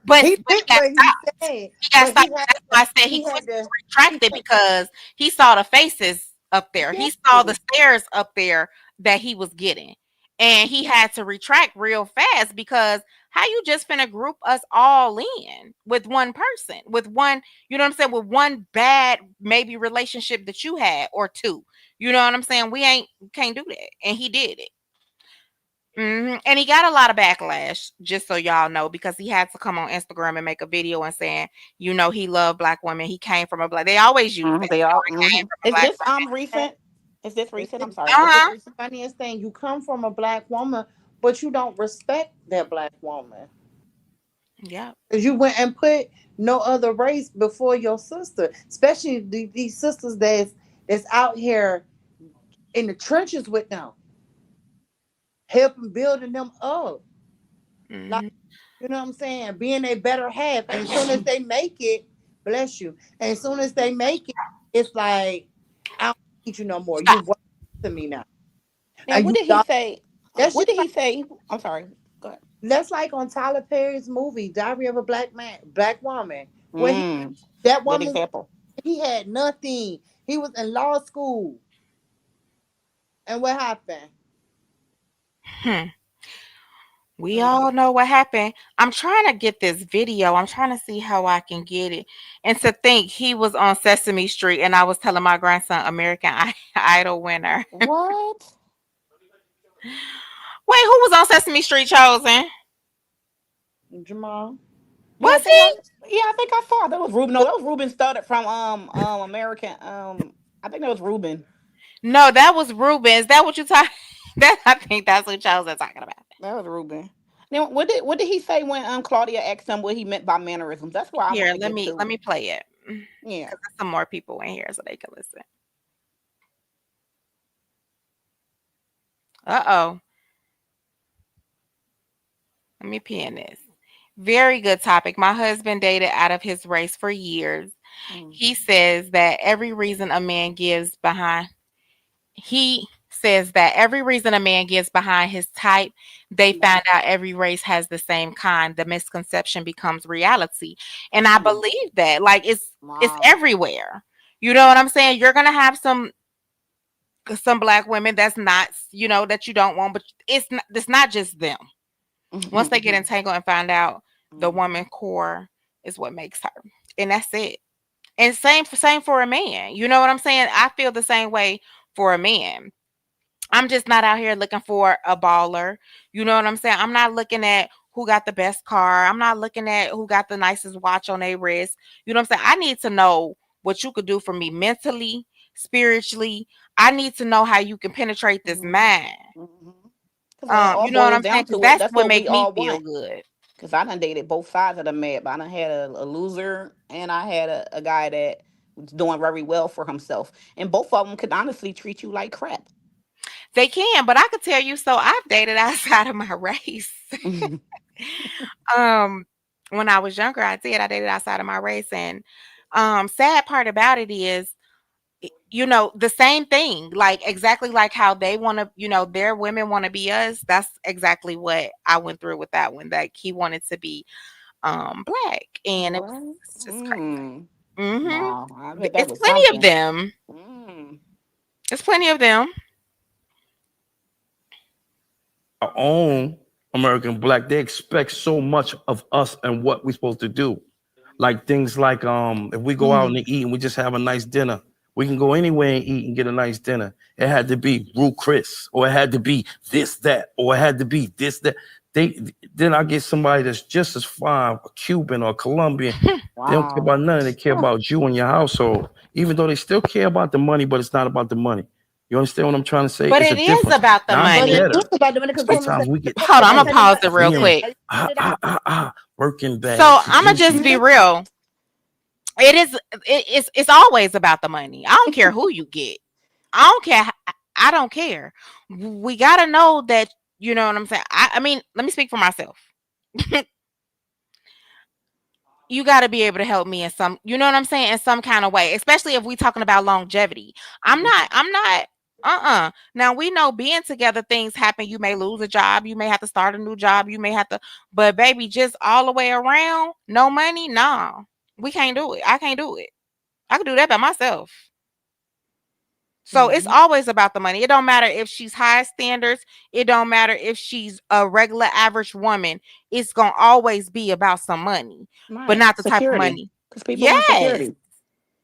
but He he meant got what he stopped. said, He got but stopped. That's why I said he he had quickly to he retracted, because he saw the faces up there. yeah. He saw the stares up there that he was getting. And he had to retract real fast, because how you just finna group us all in with one person, with one, you know what I'm saying, with one bad maybe relationship that you had or two. You know what I'm saying? Can't do that. And he did it. And he got a lot of backlash, just so y'all know, because he had to come on Instagram and make a video and saying, he loved black women. He came from a black. They always use that. They all. I came Mm-hmm. from a Is black this woman. recent? Is this recent? I'm Uh sorry. Is this huh. recent? Funniest thing, you come from a black woman, but you don't respect that black woman. Yep. Because you went and put no other race before your sister, especially these sisters that's out here in the trenches with them, helping building them up. Like, Hmm. you know what I'm saying? Being a better half. And as soon as they make it, bless you. And as soon as they make it, it's like, I don't need you no more. You're Stop. worth to me now. And And what you did he thought say? that's What just did he say? I'm sorry. Go ahead. that's like on Tyler Perry's movie, Diary of a Black Woman, where Mm, that good woman example. he had nothing. He was in law school. And what happened? Hmm. We all know what happened. I'm trying to get this video. I'm trying to see how I can get it. And to think he was on Sesame Street and I was telling my grandson American Idol winner. What? Wait, who was on Sesame Street chosen? Jamal. Yeah, I Was think he? I yeah, I think I saw that was Ruben. No, that was Ruben started from American I think that was Ruben. No, that was Ruben. Is that what you talking? That I think that's what y'all was talking about. That was Ruben. Now what did he say when Claudia asked him what he meant by mannerisms? That's what I want Here, to let get me to. let me play it. Because Yeah. there's some more people in here so they can listen. Uh-oh. Let me pin this. Very good topic. My husband dated out of his race for years. Mm, He says that every reason a man gives behind he says that every reason a man gives behind his type, they mm, find out every race has the same kind. The misconception becomes reality. And I mm. believe that. Like it's Wow. everywhere. You know what I'm saying? You're gonna have some black women that's not, that you don't want, but it's not just them. Once they get entangled and find out the Mm, woman core is what makes her. And that's it. And same for a man. You know what I'm saying? I feel the same way for a man. I'm just not out here looking for a baller. You know what I'm saying? I'm not looking at who got the best car. I'm not looking at who got the nicest watch on their wrist. You know what I'm saying? I need to know what you could do for me mentally, spiritually. I need to know how you can penetrate this mm, mind. mm. Because it all You know what boils I'm saying? down Because to it. that's That's what what make we me all feel want. good. Because I done dated both sides of the map. I done had a loser and I had a guy that was doing very well for himself. And both of them could honestly treat you like crap. They can, but I could tell you, so I've dated outside of my race. um, when I was younger, I did. I dated outside of my race, and sad part about it is, the same thing, like exactly like how they want to, their women want to be us. That's exactly what I went through with that one. That he wanted to be black, and What? it's just crazy. Mm. Hmm. Wow. I bet that It's was plenty of something. them. Mm. It's plenty of them. Our own American black, they expect so much of us and what we're supposed to do. Like things like if we go out and eat and we just have a nice dinner, we can go anywhere and eat and get a nice dinner. It had to be Ruth Chris, or it had to be this, that, or it had to be this, that. They then I get somebody that's just as fine, a Cuban or Colombian. They don't care Wow. about nothing. They care about you and your household. Even though they still care about the money, but it's not about the money. You understand what I'm trying to say? But It's a it is difference. about the Now I'm But it money. is better. about the money because women say, Sometimes we get Hold on, I'm I gonna tell you pause what, it real being quick. working So bad to I'm gonna do just be something. real. It's always about the money. I don't care who you get. I don't care. I don't care. We gotta know that. You know what I'm saying. I mean, let me speak for myself. You got to be able to help me in some. You know what I'm saying, in some kind of way. Especially if we talking about longevity. I'm Mm. not. I'm not. Now we know being together, things happen. You may lose a job. You may have to start a new job. You may have to. But baby, just all the way around, no money. No, we can't do it. I can't do it. I can do that by myself. So it's Mhm. always about the money. It don't matter if she's high standards. It don't matter if she's a regular average woman. It's gonna always be about some money, but Right. not the type of Security. money. Because people want Yes, security.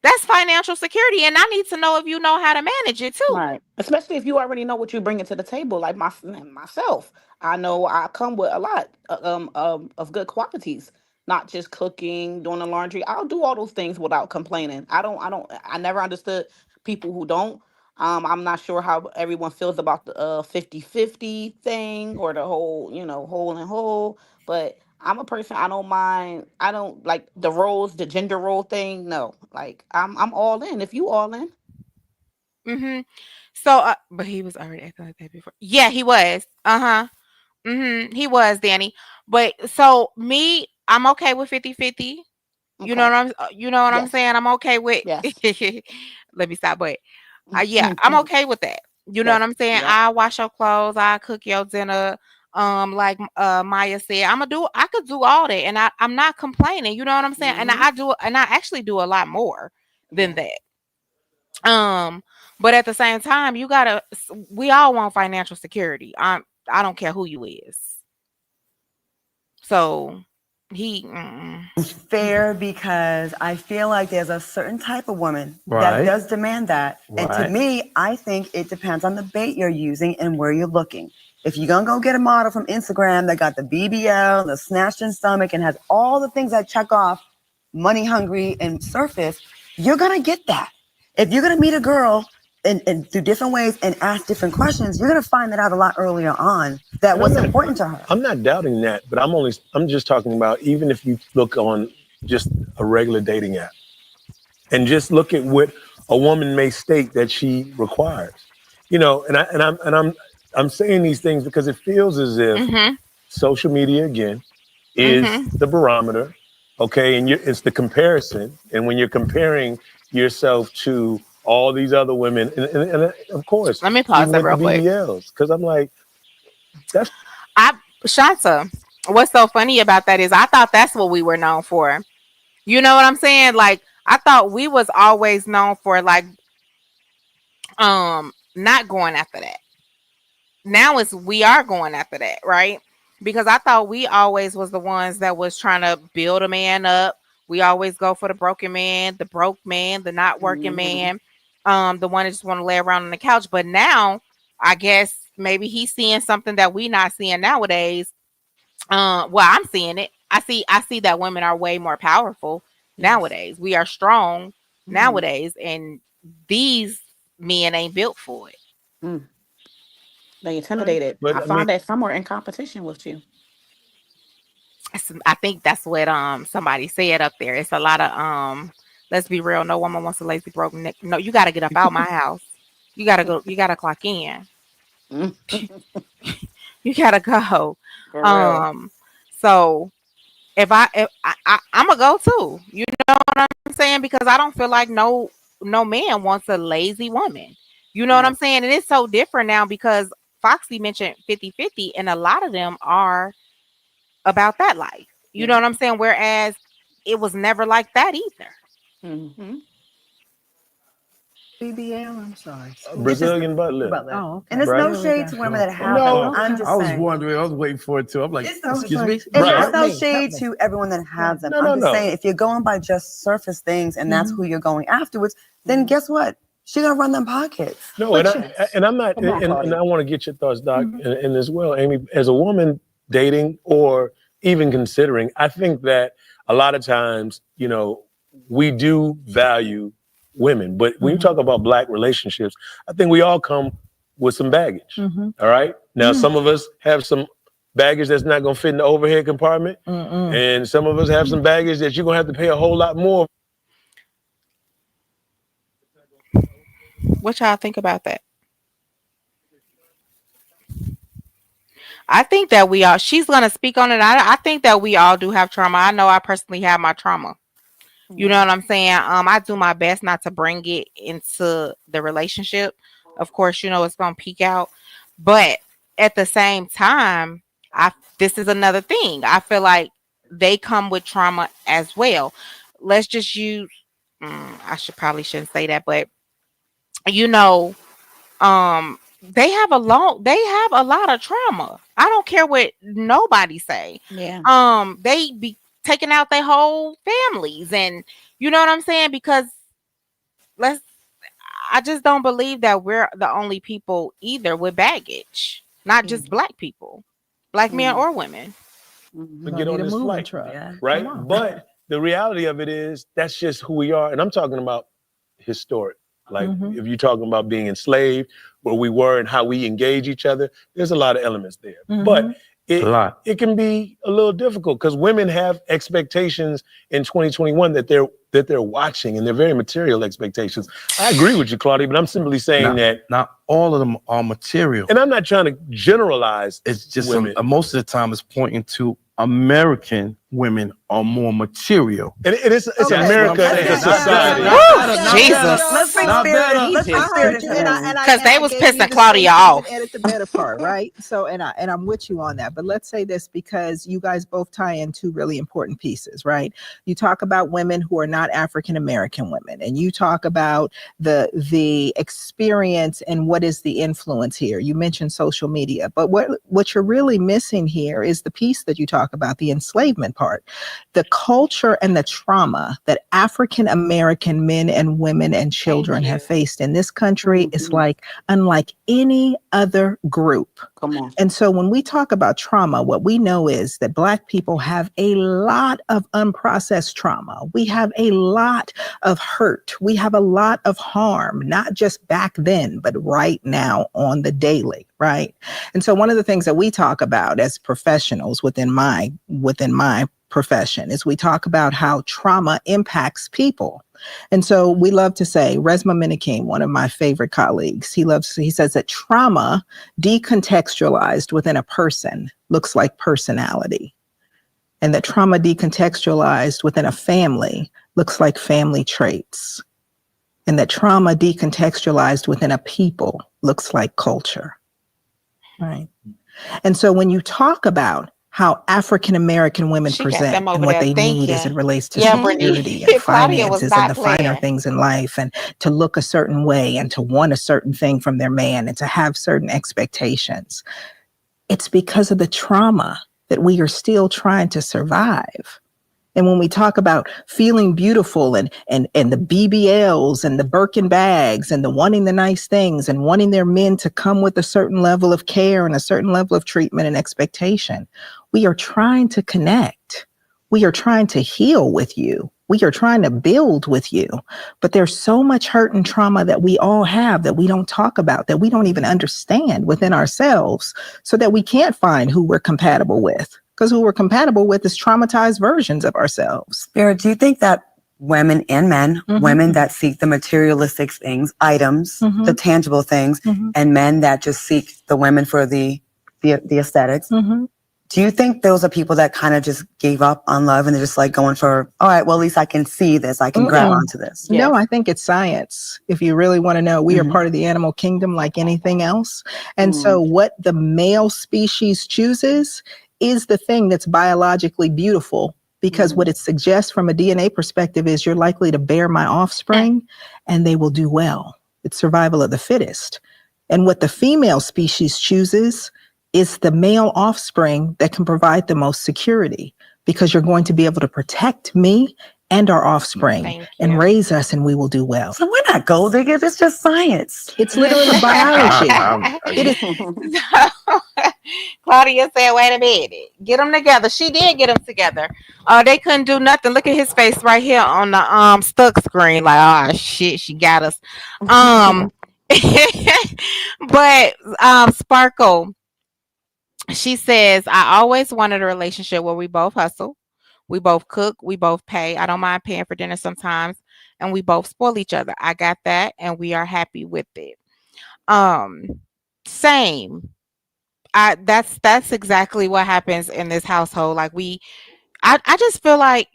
that's financial security, and I need to know if you know how to manage it too. Right. Especially if you already know what you're bringing to the table. Like myself, I know I come with a lot of good qualities. Not just cooking, doing the laundry. I'll do all those things without complaining. I never understood people who don't. I'm not sure how everyone feels about the 50-50 thing or the whole, whole and whole. But I'm a person, I don't mind. I don't like the roles, the gender role thing. No. Like I'm all in. If you all in. Hmm. So, but he was already acting like that before. Yeah, he was. Uh-huh. He was, Danny. But so me, I'm okay with 50-50. Okay. You know what I'm Yes. saying? I'm okay with. Yes. Let me stop. But yeah, I'm okay with that. You know what That's I'm saying? yep. I wash your clothes, I cook your dinner. Like Maya said, I could do all that, and I'm not complaining. You know what I'm saying? And Hmm. I actually do a lot more than Yes. that. Um, but at the same time, we all want financial security. I don't care who you is. So he, Fair, because I feel like there's a certain type of woman that Right. does demand that. And to Right. me, I think it depends on the bait you're using and where you're looking. If you're gonna go get a model from Instagram that got the BBL, the snatched in stomach, and has all the things that check off money hungry and surface, you're gonna get that. If you're gonna meet a girl and through different ways and ask different questions, you're gonna find that out a lot earlier on that And what's important to her. I'm not doubting that, but I'm just talking about even if you look on just a regular dating app and just look at what a woman may state that she requires. You know, I'm saying these things because it feels as if social media again is the barometer, okay, and it's the comparison, and when you're comparing yourself to all these other women, and of course, let me pause even that with real the quick. BBLs, because I'm like, that's Shanta, what's so funny about that is I thought that's what we were known for. You know what I'm saying? Like, I thought we was always known for like not going after that. Now we are going after that, right? Because I thought we always was the ones that was trying to build a man up. We always go for the broken man, the broke man, the not working man, the one that just want to lay around on the couch. But now, I guess maybe he's seeing something that we not seeing nowadays. Well, I'm seeing it. I see that women are way more powerful nowadays. We are strong nowadays, and these men ain't built for it. They intimidated. But I I find mean, that some are in competition with you. I think that's what somebody said up there. It's a lot of let's be real, no woman wants a lazy broken neck. No, you gotta get up out my house. You gotta go, you gotta clock in. You gotta go. For real. So if I'm a go too. You know what I'm saying? Because I don't feel like no man wants a lazy woman. You know what I'm Right. saying? And it's so different now because Foxy mentioned 50-50, and a lot of them are about that life. You know Yeah. what I'm saying? Whereas it was never like that either. Mm-hmm. BBL, I'm sorry. It's just Brazilian butt lift. Butler. Oh, okay. And it's Right. no Here we shade go. to women that have No. them. I'm Okay. just I was saying. wondering. I was waiting for it too. I'm like, It's no, excuse me. it's Right. no Help me. shade to everyone that has them. No, I'm no, just no. saying, if you're going by just surface things and that's who you're going afterwards, then guess what? She gonna run them pockets. No, But I'm not, Come on, and Claudia. I want to get your thoughts, Doc, and as well, Amy, as a woman dating or even considering, I think that a lot of times, you know, we do value women, but when you talk about Black relationships, I think we all come with some baggage. All right. Now, some of us have some baggage that's not going to fit in the overhead compartment, and some of us have some baggage that you're going to have to pay a whole lot more. What y'all think about that? I think that we all, she's going to speak on it. I think that we all do have trauma. I know I personally have my trauma. You know what I'm saying? I do my best not to bring it into the relationship. Of course, you know it's gonna peak out, but at the same time, this is another thing. I feel like they come with trauma as well. Let's just use. I probably shouldn't say that, but you know, they have a lot of trauma. I don't care what nobody say. Yeah. They be taking out their whole families, and you know what I'm saying? Because let's I just don't believe that we're the only people either with baggage, not just black people, black men or women. To Gonna get on need a this moving flight, truck. right? Come on. But the reality of it is that's just who we are, and I'm talking about historic. Like if you're talking about being enslaved, where we were and how we engage each other, there's a lot of elements there. But A lot. it can be a little difficult because women have expectations in 2021 that they're watching, and they're very material expectations. I agree with you, Claudia, but I'm simply saying that Not all of them are material. and I'm not trying to generalize It's just women. most of the time it's pointing to American women are more material. And it's Okay. America That's as what a I'm saying. society. Woo, Jesus. Let's bring Not spirit. better. Let's bring I spirit heard you, into the room. Because they I was gave you pissing the Claudia space to off. even edit the better part, right? So, and I'm with you on that. But let's say this because you guys both tie in two really important pieces, right? You talk about women who are not African American women, and you talk about the experience and what is the influence here. You mentioned social media, but what you're really missing here is the piece that you talk about, the enslavement part, the culture and the trauma that African American men and women and children have faced in this country is like unlike any other group. Come on. And so when we talk about trauma, what we know is that Black people have a lot of unprocessed trauma. We have a lot of hurt. We have a lot of harm, not just back then, but right now on the daily, right? And so one of the things that we talk about as professionals within my profession is we talk about how trauma impacts people. And so we love to say, Resma Minikin, one of my favorite colleagues, he says that trauma decontextualized within a person looks like personality. And that trauma decontextualized within a family looks like family traits. And that trauma decontextualized within a people looks like culture. Right. And so when you talk about how African American women She got present them over and what there they need as it thinking. relates to Yeah, security Brittany. and Claudia was finances and not the finer playing. things in life and to look a certain way and to want a certain thing from their man and to have certain expectations, it's because of the trauma that we are still trying to survive. And when we talk about feeling beautiful and the BBLs and the Birkin bags and the wanting the nice things and wanting their men to come with a certain level of care and a certain level of treatment and expectation, we are trying to connect. We are trying to heal with you. We are trying to build with you. But there's so much hurt and trauma that we all have that we don't talk about, that we don't even understand within ourselves, so that we can't find who we're compatible with. Because who we're compatible with is traumatized versions of ourselves. Spirit, do you think that women and men, women that seek the materialistic things, items, the tangible things, and men that just seek the women for the aesthetics, do you think those are people that kind of just gave up on love and they're just like going for, all right, well, at least I can see this, I can grab onto this? No, I think it's science. If you really want to know, we are part of the animal kingdom like anything else. And so what the male species chooses is the thing that's biologically beautiful, because what it suggests from a DNA perspective is you're likely to bear my offspring and they will do well. It's survival of the fittest. And what the female species chooses is the male offspring that can provide the most security, because you're going to be able to protect me and our offspring and raise us, and we will do well. So we're not gold diggers. It's just science. It's literally biology. Claudia said, wait a minute, get them together. She did get them together. They couldn't do nothing. Look at his face right here on the stuck screen, like, oh shit, she got us. But Sparkle, she says, I always wanted a relationship where we both hustle, we both cook, we both pay. I don't mind paying for dinner sometimes, and we both spoil each other. I got that, and we are happy with it. Um, Same. That's exactly what happens in this household. Like I just feel like,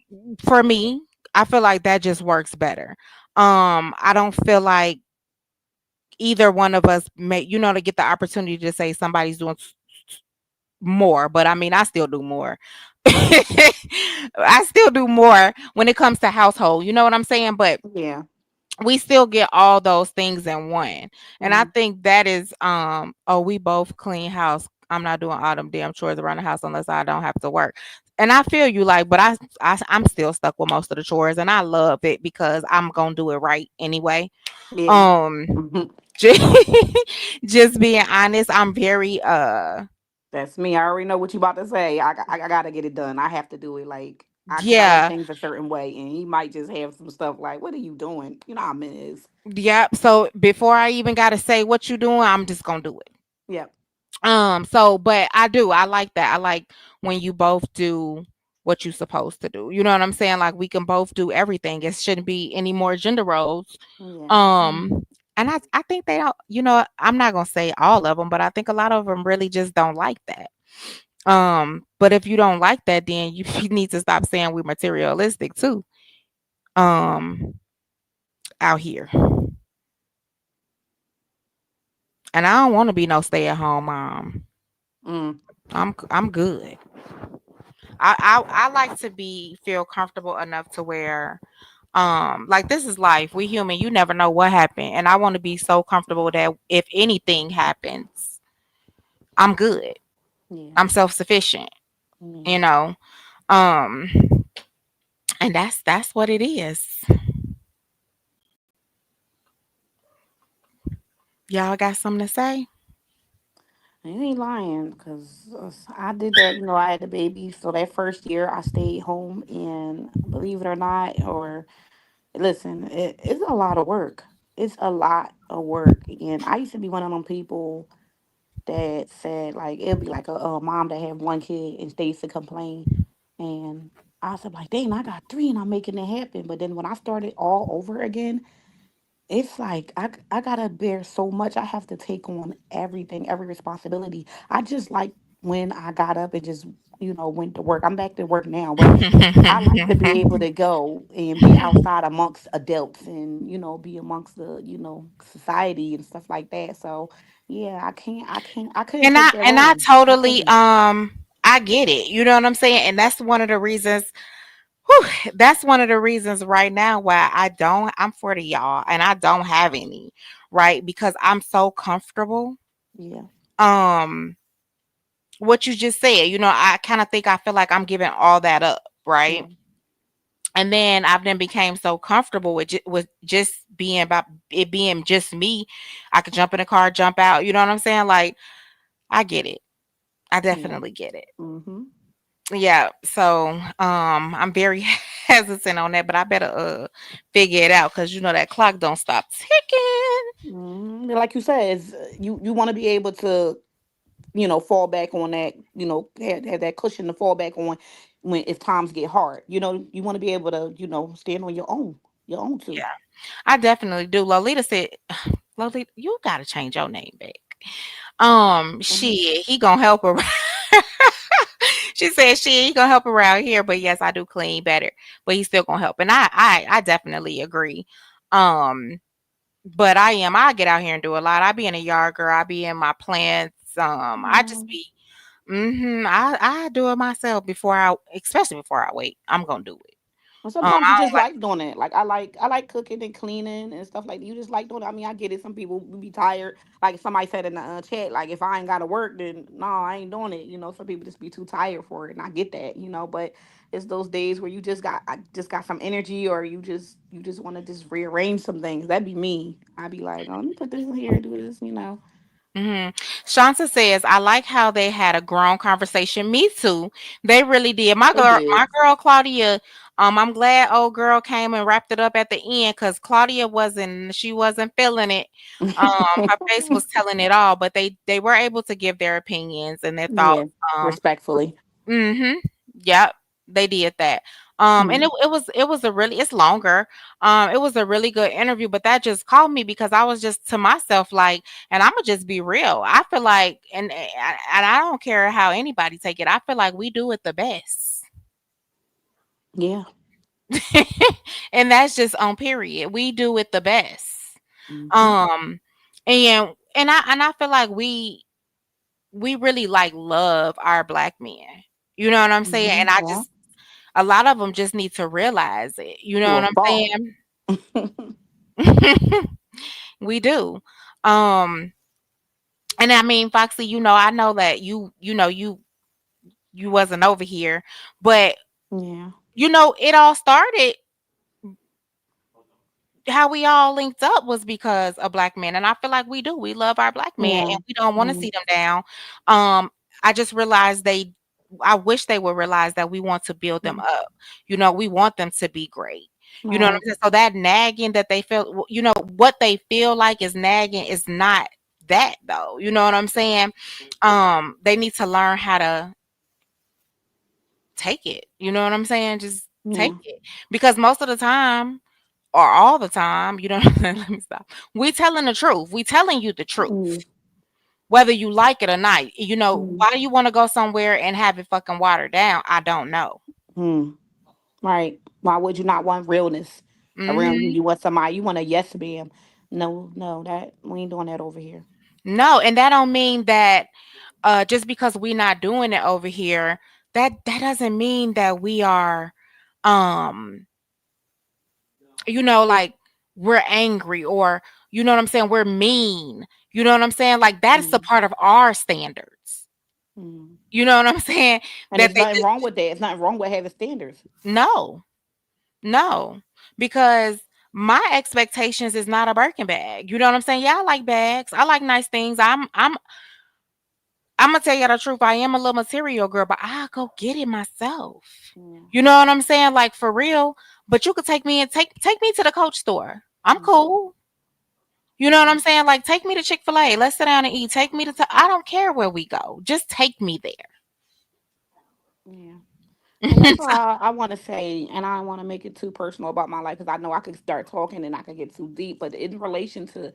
for me, I feel like that just works better. I don't feel like either one of us may, to get the opportunity to say somebody's doing more, but I mean, I still do more. I still do more when it comes to household. You know what I'm saying? But Yeah. we still get all those things in one. And I think that is we both clean house. I'm not doing all them damn chores around the house unless I don't have to work. And I feel you, like, but I'm still stuck with most of the chores, and I love it because I'm gonna do it right anyway. Yeah. Just, just being honest, I'm very That's me. I already know what you about to say. I gotta get it done. I have to do it like because I like yeah. things a certain way, and he might just have some stuff like, "What are you doing?" You know how men is. Yep. So before I even gotta say what you doing, I'm just gonna do it. Yep. So but I like that. I like when you both do what you're supposed to do. You know what I'm saying? Like, we can both do everything. It shouldn't be any more gender roles. Yeah. And I think they don't, I'm not gonna say all of them, but I think a lot of them really just don't like that. But if you don't like that, then you, you need to stop saying we're materialistic too. Um, out here, and I don't want to be no stay at home mom. Mm. I'm good. I like to be feel comfortable enough to where like this is life. We human. You never know what happened, and I want to be so comfortable that if anything happens, I'm good. Yeah. I'm self sufficient. Yeah. You know. Um, and that's what it is. Y'all got something to say? You ain't lying, because I did that. You know, I had the baby, so that first year I stayed home, and believe it or not, or listen, it's a lot of work. It's a lot of work, and I used to be one of them people that said like it'll be like a mom that have one kid and they used to complain, and I was like, dang, I got three and I'm making it happen. But then when I started all over again, it's like I gotta bear so much. I have to take on everything, every responsibility. I just like when I got up and just went to work. I'm back to work now, but I like to be able to go and be outside amongst adults and be amongst the society and stuff like that. So yeah, I couldn't and take I that and I on. I totally couldn't. I get it. You know what I'm saying? And that's one of the reasons. Whew, that's one of the reasons right now why I'm 40, y'all, and I don't have any, right? Because I'm so comfortable. Yeah, Um, what you just said, I kind of think I feel like I'm giving all that up, yeah, right? And then I've then became so comfortable with just being about it being just me. I could jump in the car, jump out. You know what I'm saying? Like I get it. I yeah. definitely get it. Mm-hmm. Yeah. So I'm very hesitant on that, but I better figure it out because that clock don't stop ticking. Mm-hmm. Like you said, you want to be able to fall back on that, have that cushion to fall back on when if times get hard. You want to be able to, stand on your own too. Yeah, I definitely do. Lolita said, Lolita, you gotta change your name back. Mhm. Shit, he gonna help her. She said she he gonna help around here, but yes, I do clean better. But he's still gonna help, and I definitely agree. Um, but I get out here and do a lot. I be in a yard girl. I be in my plants. I just Mhm. be. I do it myself before especially before I wait. I'm gonna do it. And sometimes you I just don't like. like doing it. Like I like cooking and cleaning and stuff like that. You just like doing it. I mean, I get it. Some people will be tired. Like somebody said in the chat, like if I ain't gotta work, then no, I ain't doing it. Some people just be too tired for it, and I get that. But it's those days where I just got some energy, or you just want to just rearrange some things. That'd be me. I'd be like, oh, let me put this in here, do this. Shanta says, "I like how they had a grown conversation." Me too. They really did. They did. My girl Claudia. I'm glad old girl came and wrapped it up at the end because Claudia she wasn't feeling it. Her face was telling it all, but they were able to give their opinions and their Yeah, thoughts. respectfully. Mhm. Yep, they did that. And Hmm. it was a really it's longer. It was a really good interview, but that just called me because I was just to myself like, and I'ma just be real. I feel like, and I don't care how anybody take it. I feel like we do it the best, Yeah. and that's just on period. We do it the best. Hmm. Um, and I feel like we really like love our black men. You know what I'm saying? Hmm. And I Yeah. just a lot of them just need to realize it. You know To what a I'm fault. saying? We do. Um, and I mean, Foxy, I know that you wasn't over here, but Yeah. it all started how we all linked up was because of black men, and I feel like we do. We love our black men, Yeah. and we don't want to Mm. see them down. Um, I just realized I wish they would realize that we want to build them Mm. up. We want them to be great. You know what I'm Right. saying? So that nagging that they feel, what they feel like is nagging is not that though. You know what I'm saying? They need to learn how to take it. You know what I'm saying? Just take Yeah. it because most of the time or all the time, let me stop. We telling the truth. We telling you the truth. Mm. whether you like it or not. Mm, Why do you want to go somewhere and have it fucking watered down? I don't know. mm, right. Why would you not want realness around you? Hmm. You want somebody, you want a yes ma'am. No, no, that we ain't doing that over here. No, and that don't mean that just because we not doing it over here, that doesn't mean that we are um like we're angry, or what I'm saying, we're mean. You know what I'm saying? Like that is a Mm, part of our standards. mm. You know what I'm saying? And That there's they nothing just wrong with that. It's nothing wrong with having standards. no, no, because my expectations is not a Birkin bag. You know what I'm saying? Yeah, I like bags. I like nice things. I'm gonna tell you the truth. I am a little material girl, but I'll go get it myself. Yeah. You know what I'm saying? Like for real. But you could take me and take me to the Coach store. I'm Mm, cool. You know what I'm mm, saying? Like take me to Chick-fil-A. Let's sit down and eat. Take me to I don't care where we go. Just take me yeah. And there. that's why I want to say, and I don't want to make it too personal about my life because I know I could start talking and I could get too deep. But in relation to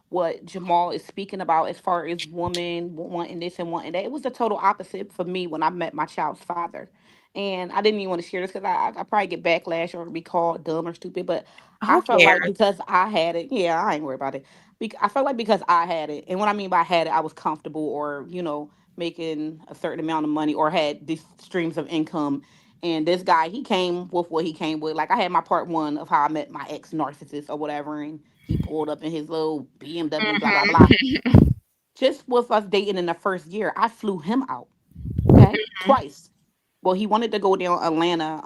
what Jamal is speaking about, as far as women wanting this and wanting that, it was the total opposite for me when I met my child's father. And I didn't even want to share this because I probably get backlash or be called dumb or stupid. But I Who felt like cares? because I had it, yeah, I ain't worried about it. I felt like because I had it, and what I mean by had it, I was comfortable or making a certain amount of money or had these streams of income. And this guy, he came with what he came with. Like I had my part one of how I met my ex narcissist or whatever, and he pulled up in his little BMW, blah blah blah. Mhm. Just with us dating in the first year, I flew him out. Okay, twice. Well, he wanted to go down Atlanta,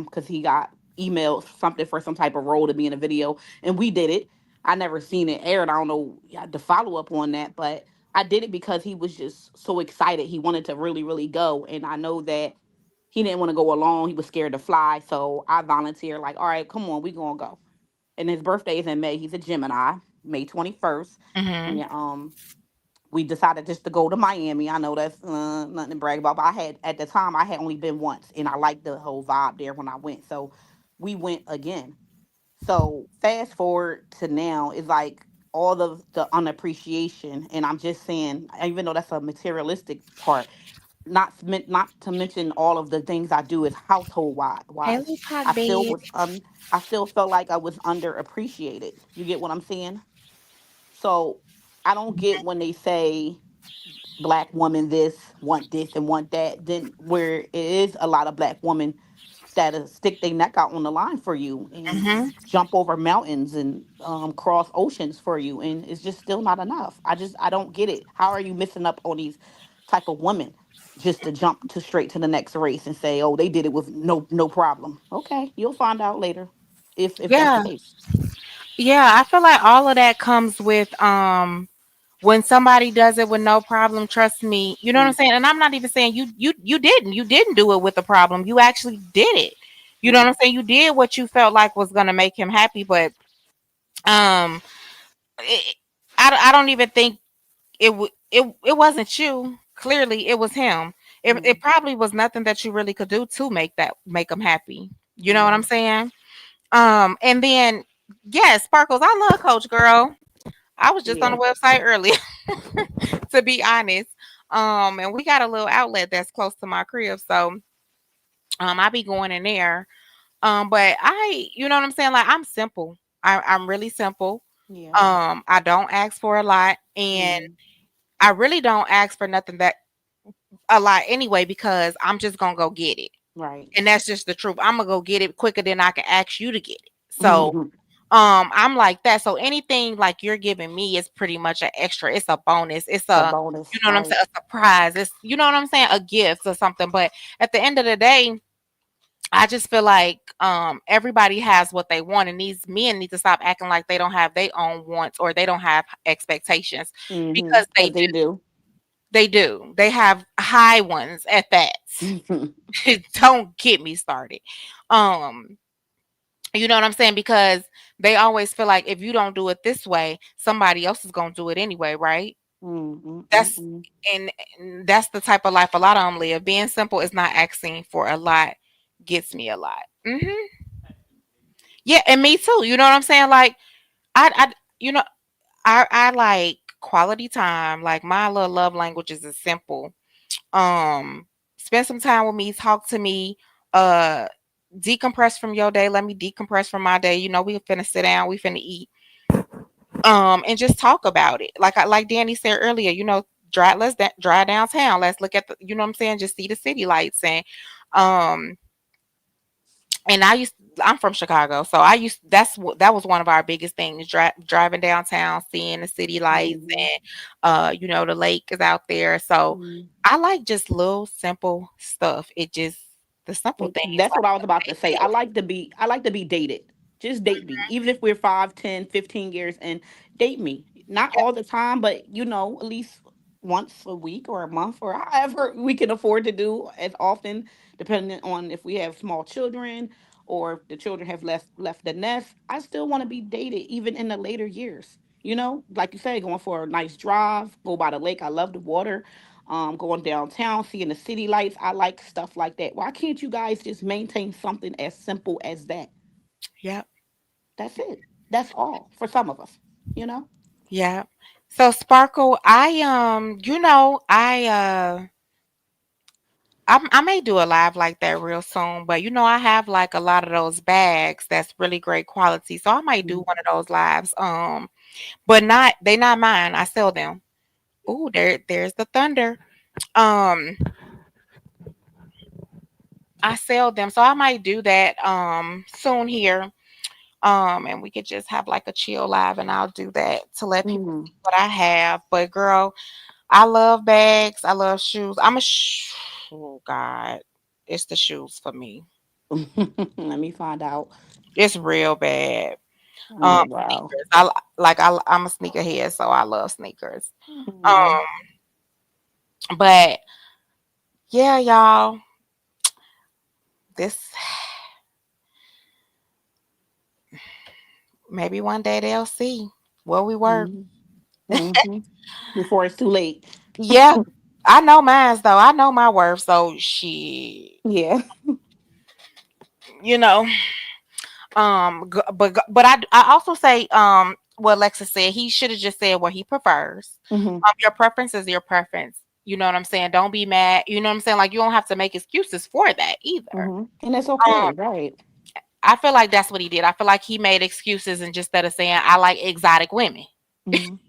because he got emailed something for some type of role to be in a video, and we did it. I never seen it aired. I don't know the follow up on that, but I did it because he was just so excited. He wanted to really, really go, and I know that he didn't want to go alone. He was scared to fly, so I volunteered. Like, all right, come on, we gonna go. And his birthday is in May. He's a Gemini, May 21st, and Mhm. we decided just to go to Miami. I know that's nothing to brag about, but I had at the time I had only been once, and I liked the whole vibe there when I went. So we went again. So fast forward to now, it's like all of the unappreciation, and I'm just saying, even though that's a materialistic part, not to mention all of the things I do is household Hey, wise. Lee Talk, I still babe. was I still felt like I was underappreciated. You get what I'm saying? So I don't get when they say black woman this and want that, then where it is a lot of black women that'll stick their neck out on the line for you and Mhm. jump over mountains and cross oceans for you, and it's just still not enough. I don't get it. How are you missing up on these type of women just to jump to straight to the next race and say, oh, they did it with no problem? Okay, you'll find out later if that's the Yeah. case. Yeah, I feel like all of that comes with when somebody does it with no problem, trust me. You know what I'm Mm, saying? And I'm not even saying you didn't do it with a problem. You actually did it. You know what mm, I'm saying? You did what you felt like was going to make him happy, but um it, I don't even think it wasn't you. Clearly, it was him. It mm, probably was nothing that you really could do to make him happy. You know what I'm mm. saying? And then yes, Sparkles, I love Coach Girl. I was just on the Yeah, website earlier, to be honest. And we got a little outlet that's close to my crib, so I be going in there. But you know what I'm saying? Like I'm simple. I'm really simple. yeah. I don't ask for a lot, and Mm, I really don't ask for nothing that a lot anyway because I'm just gonna go get it, right. and that's just the truth. I'm gonna go get it quicker than I can ask you to get it. So I'm like that. So anything like you're giving me is pretty much an extra. It's a bonus. It's The a, you bonus, know what I'm right? saying, a surprise. It's, you know what I'm saying, a gift or something. But at the end of the day, I just feel like everybody has what they want, and these men need to stop acting like they don't have their own wants or they don't have expectations, Mm-hmm. because they Because do. they do. They do. They have high ones at that. Don't get me started. Um you know what I'm saying? Because they always feel like if you don't do it this way, somebody else is gonna do it anyway, right? Mm, mm, mm, That's mm. and that's the type of life a lot of them live. Being simple is not asking for a lot, gets me a lot. Yeah, and me too. You know what I'm saying? Like I you know, I like. quality time. Like my little love languages is simple. Spend some time with me, talk to me, uh decompress from your day, let me decompress from my day. You know, we finna sit down, we finna eat. And just talk about it. Like Danny said earlier, you know, drive downtown. Let's look at the, you know what I'm saying, just see the city lights. Um and I'm from Chicago, so that was one of our biggest things, driving downtown, seeing the city lights, Mhm. and you know, the lake is out there. So Mhm. I like just little simple stuff. It just the simple things That's like what I was about to say. they feel. I like to be dated. Just date me. Even if we're 5, 10, 15 years, and date me. Not all the time, but at least once a week or a month or however we can afford to do, as often, depending on if we have small children or if the children have left the nest. I still want to be dated even in the later years. Like you say, going for a nice drive, go by the lake. I love the water. Going downtown, seeing the city lights. I like stuff like that. Why can't you guys just maintain something as simple as that? Yeah, That's it. That's all for some of us, you know? yeah. So Sparkle, you know, I may do a live like that real soon, but you know, I have like a lot of those bags that's really great quality. So I might do Mhm. one of those lives. But not mine. I sell them. Ooh, there's the thunder. Um, I sell them. So I might do that soon here. And we could just have like a chill live, and I'll do that to let people Mhm. see what I have. But girl, I love bags. I love shoes. Oh God, it's the shoes for me. Let me find out. It's real bad. Oh, wow. Sneakers. I'm a sneakerhead, so I love sneakers. Mhm. Um, but yeah, y'all, this maybe one day they'll see where we were. Mhm. Mhm. Before it's too late. Yeah, I know mine's though. I know my worth. So she, Yeah. you know, but I also say what Lexus said. He should have just said what he prefers. Mhm. Your preference is your preference. You know what I'm saying? Don't be mad. You know what I'm saying? Like you don't have to make excuses for that either. Mhm. And that's Um, okay, right? I feel like that's what he did. I feel like he made excuses and just instead of saying I like exotic women. Mhm.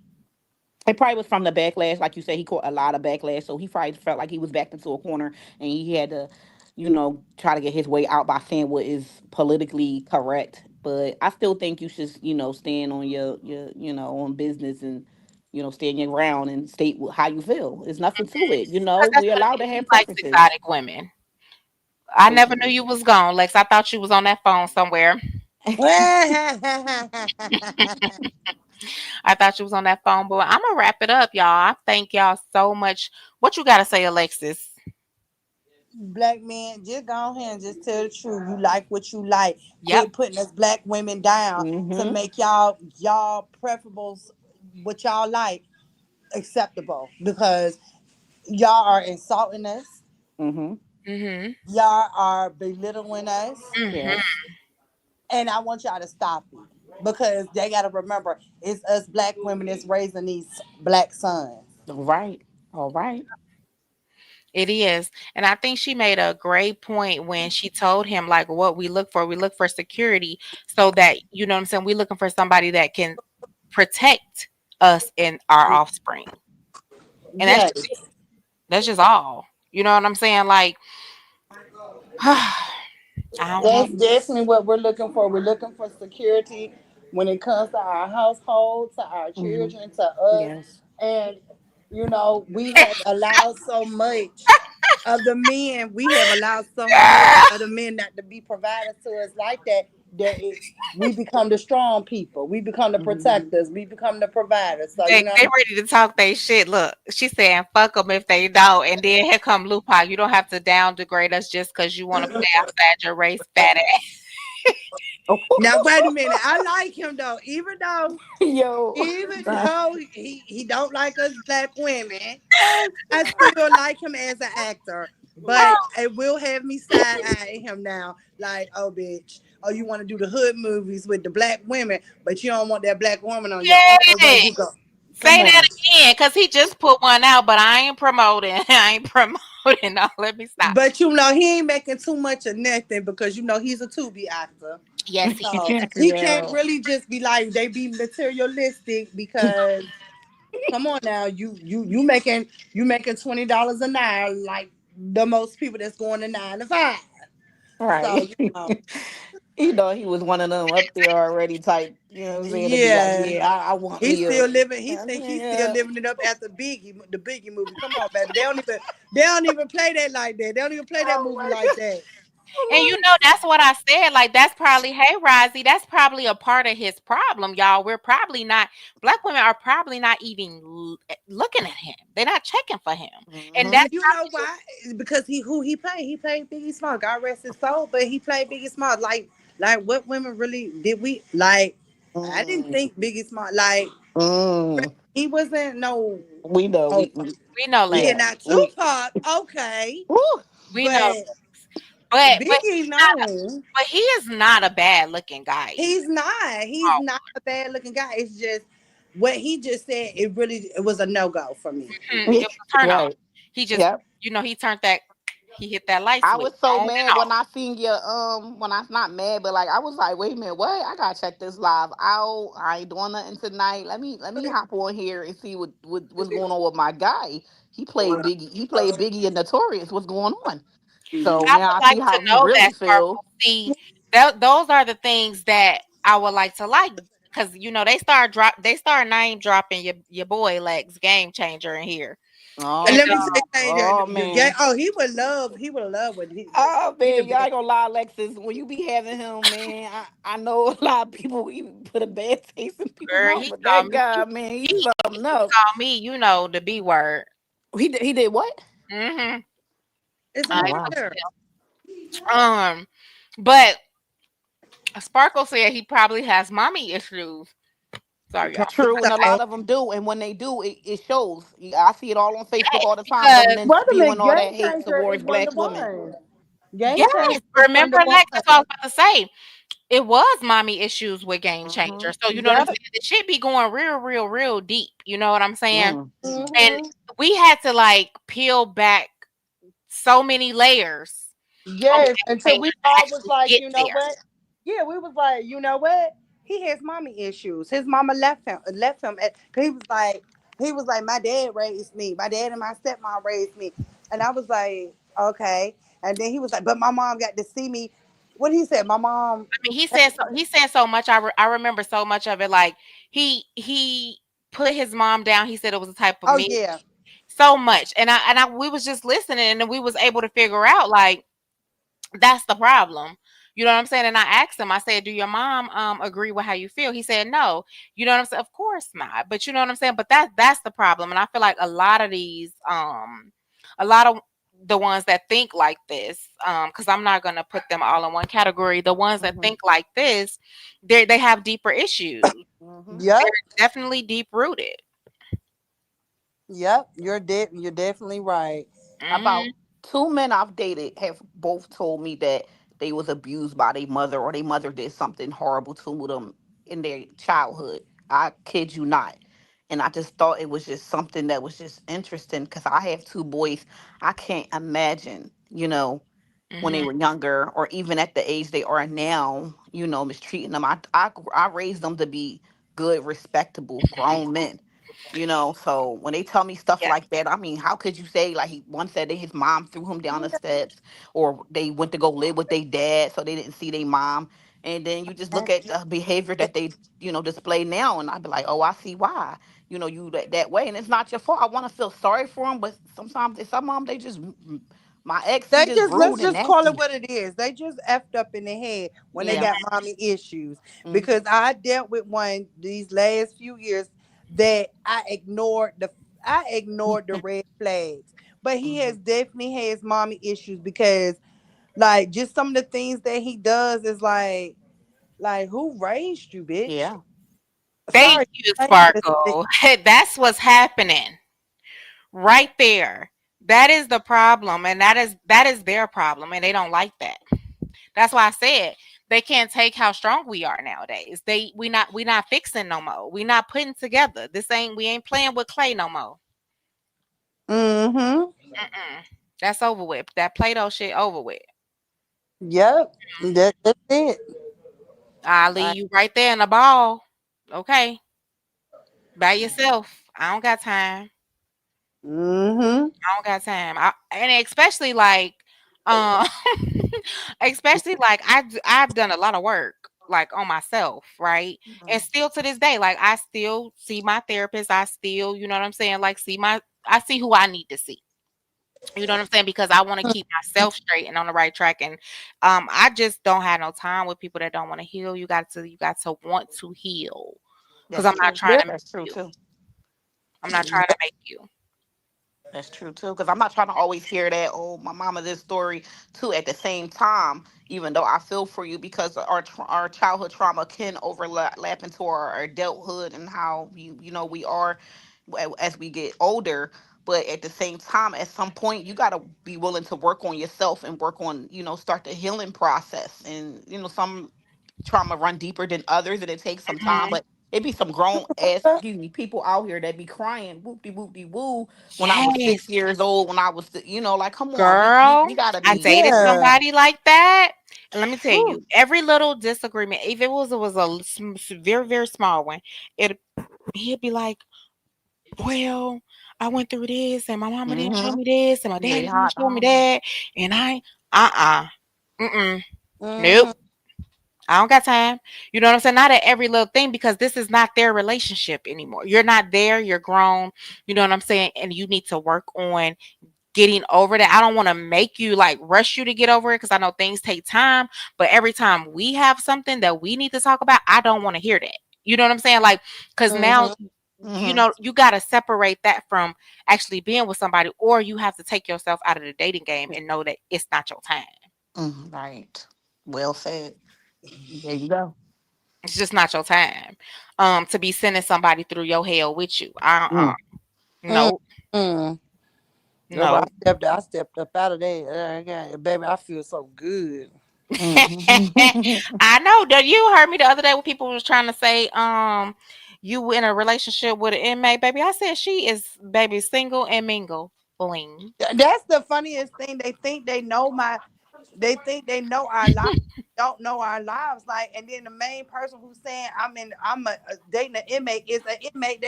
It probably was from the backlash, like you said. He caught a lot of backlash, so he probably felt like he was backed into a corner, and he had to, try to get his way out by saying what is politically correct. But I still think you should, stand on on business, and stand your ground and state how you feel. There's nothing to it. 'Cause that's We're what allowed it to is. He have likes preferences. exotic women. I Thank never knew you. you was gone, Lex. I thought you was on that phone somewhere. I thought you was on that phone, but I'm gonna wrap it up, y'all. I thank y'all so much. What you gotta say, Alexis? Black men, just go ahead and just tell the truth. You like what you like. Yep. Quit putting us black women down to Mm-hmm. make y'all preferables, what y'all like, acceptable, because y'all are insulting us. Mm-hmm. Mhm. Y'all are belittling us. Mhm. Yes. And I want y'all to stop it, because they got to remember it's us black women that's raising these black sons. All right. All right. It is. And I think she made a great point when she told him like what we look for. We look for security so that you know what I'm saying, we're looking for somebody that can protect us and our offspring. And that's Yes, just it. That's just all. You know what I'm saying? Like I don't know. that's definitely what we're looking for. We're looking for security when it comes to our household, to our Mm-hmm. children, to us. Yes. And, we have allowed so much of the men, we have allowed so much of the men not to be providers to us like that, we become the strong people. We become the Mm-hmm. protectors. We become the providers. So, They ready to talk they shit. Look, she saying fuck them if they don't. And then here come Lupa. You don't have to down degrade us just because you want to play outside your race, fat ass. Oh, now wait a minute. I like him though. Even though yo. even though he don't like us black women, I still like him as an actor. But it will have me side eyeing him now. Like, oh bitch. Oh, you want to do the hood movies with the black women, but you don't want that black woman on your arm. Where Yes. you go? Come Say that on. again, cause he just put one out, but I ain't promoting. I ain't promoting. No, let me stop. But you know he ain't making too much of nothing because you know he's a Tubi actor. Yes, he So he can't Yeah. really just be like they be materialistic because come on now, you making $20 an hour like the most people that's going to 9 to 5. So Right. He was one of them up there already type, you know what I'm saying, to be like, yeah, yeah, I want he's me a, still living. He I think mean, he's still living it up after the Biggie movie. Come on, baby. They don't even play that like that. They don't even play that oh movie my like God. that. And you know, that's what I said. Like, that's probably, hey, Rozzy, that's probably a part of his problem, y'all. We're probably not, black women are probably not even looking at him. They're not checking for him. And Mm-hmm. And that's you know probably, why? It's because he played. He played Biggie Small. God rest his soul, but he played Biggie Small. Like what women really did we like? I didn't Mm. think Biggie Small like Mm. he wasn't no. We know. Oh, we know, yeah, Yeah. Lex. now We. Tupac, okay, Woo. We know. but But Biggie he's not, no, but he is not a bad looking guy either. he's not. He's Oh, not a bad looking guy. It's just what he just said. It was a no go for me. it was a turn on. Right. He just, Yep. he turned that, he hit that light I switch was so on and mad when off. I seen your when I not mad, but like I was like, wait a minute, what? I gotta check this live out. I ain't doing nothing tonight. Let me hop on here and see what's going on with my guy. He played Biggie. He played Biggie and Notorious. What's going on? So I now I would see like to how he know that, really Sparkle. feel. See, those are the things that I would like to like, because they start name dropping your boy Lex Game Changer in here. And Oh, You let me know, tell you, oh the game. man. Oh, he would love what Oh he the man, y'all best. ain't gonna lie, Alexis. When you be having him, man, I know a lot of people even put a bad taste in people's girl, mouth, but that guy, man, he's something he else. called me, the B word. He did what? Mm-hmm. It's Oh I on wow. there. but Sparkle said he probably has mommy issues. Sorry, y'all. True, and a Okay. lot of them do, and when they do, it shows. I see it all on Facebook Yes, all the time. Them because men Wait a spewing minute, all Game that hate Changer is towards one black to women. one. Game yes, Changer is one remember to Lex? That's what I one. was about to say. It was mommy issues with Game Mm-hmm. Changer. So you know what I'm Yep. saying? The shit be going real, real, real deep. You know what I'm saying? Mm. And Hmm. we had to like peel back so many layers on Yes, Game until Changer we to all was actually like, get you know there. what? Yeah, we was like, you know what? He has mommy issues. His mama left him. Cause he was like, my dad raised me. My dad and my stepmom raised me, and I was like, okay. And then he was like, but my mom got to see me. What he said? My mom. I mean, he said so much. I remember so much of it. Like he put his mom down. He said it was a type of Oh me. yeah. So much, and I we was just listening, and we was able to figure out like that's the problem. You know what I'm saying? And I asked him, I said, "Do your mom agree with how you feel?" He said, "No." You know what I'm saying? Of course not. But you know what I'm saying? But that's the problem. And I feel like a lot of these a lot of the ones that think like this, because I'm not gonna put them all in one category. The ones that Mm-hmm. think like this, they have deeper issues. Mm-hmm. Yep. They're definitely deep rooted. Yep. You're definitely right. Hmm. About two men I've dated have both told me that they was abused by their mother or their mother did something horrible to them in their childhood. I kid you not. And I just thought it was just something that was just interesting because I have two boys. I can't imagine, when they Hmm. were younger or even at the age they are now, mistreating them. I raised them to be good, respectable grown men. So when they tell me stuff Yeah. like that, I mean, how could you say like he one said that his mom threw him down the steps, or they went to go live with their dad so they didn't see their mom, and then you just look at the behavior that they display now, and I'd be like, oh, I see why you that way, and it's not your fault. I want to feel sorry for them, but sometimes some mom they just my ex he They just just rude let's and just call it nasty. what it is. They just effed up in their head when they Yeah. got mommy issues. Mm-hmm. Because I dealt with one these last few years that I ignored the red flags. But he has definitely has mommy issues because like just some of the things that he does is like who raised you, bitch? Yeah. Thank Sorry. you, I ain't gotta say- Sparkle. That's what's happening right there. That is the problem, and that is their problem, and they don't like that. That's why I said They can't take how strong we are nowadays. We not fixing no more. We not putting together. We ain't playing with clay no more. Mm-hmm. Mm-mm. That's over with. That Play-Doh shit over with. Yep. That's it. I'll I, leave you right there in the ball. Okay. By yourself. I don't got time. mm-hmm. I don't got time. And especially like, um, especially like I've done a lot of work like on myself, right? And still to this day, like I still see my therapist. I still, you know what I'm saying? Like I see who I need to see. You know what I'm saying? Because I want to keep myself straight and on the right track. And I just don't have no time with people that don't want to heal. You got to want to heal. Because That's I'm not true. trying to make That's true you. too. I'm not trying to make you. That's true too, because I'm not trying to always hear that. Oh, my mama, this story too. At the same time, even though I feel for you, because our childhood trauma can overlap into our adulthood and how we are as we get older. But at the same time, at some point, you gotta be willing to work on yourself and work on start the healing process. And some trauma run deeper than others, and it takes some time. Mhm. But it be some grown ass, excuse me, people out here that be crying whoopty whoopty woo when I was Yes, 6 years old, when I was, like, come on, we girl. gotta I be. dated Yeah. somebody like that. And let me tell you, Whew. every little disagreement, if it was very, very small one, it he'd be like, well, I went through this and my mama didn't show Mm-hmm. me this and my Yeah, daddy didn't hot. show me that. And uh-uh. Mm-mm. Nope. Mm-hmm. I don't got time. You know what I'm saying? Not at every little thing because this is not their relationship anymore. You're not there. You're grown. You know what I'm saying? And you need to work on getting over that. I don't want to make you like rush you to get over it because I know things take time. But every time we have something that we need to talk about, I don't want to hear that. You know what I'm saying? Like, because now, Mm-hmm. you got to separate that from actually being with somebody, or you have to take yourself out of the dating game and know that it's not your time. Right. Well said. There you go. It's just not your time. To be sending somebody through your hell with you. No, Mm-hmm. Girl, no. I stepped up out of there. Baby, I feel so good. Mm-hmm. I know that you heard me the other day when people was trying to say, you in a relationship with an inmate, baby. I said she is baby single and mingle. Bling. That's the funniest thing. They think they know our lives, don't know our lives. Like, and then the main person who's saying I'm dating an inmate is an inmate.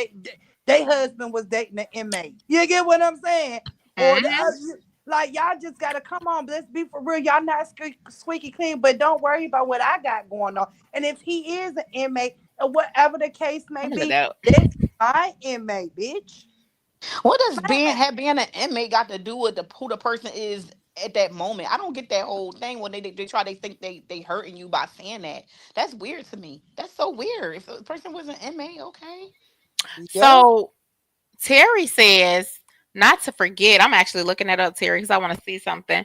They husband was dating an inmate. You get what I'm saying? Or the Hmm. other, like y'all just gotta come on. Let's be for real. Y'all not squeaky clean, but don't worry about what I got going on. And if he is an inmate, or whatever the case may Let me look be, that up. that's my inmate, bitch. What does being an inmate got to do with who the person is at that moment? I don't get that whole thing when they try, they think they hurting you by saying that. That's weird to me. That's so weird. If a person was an inmate, okay. Yep. So Terry says not to forget. I'm actually looking that up, Terry, because I want to see something.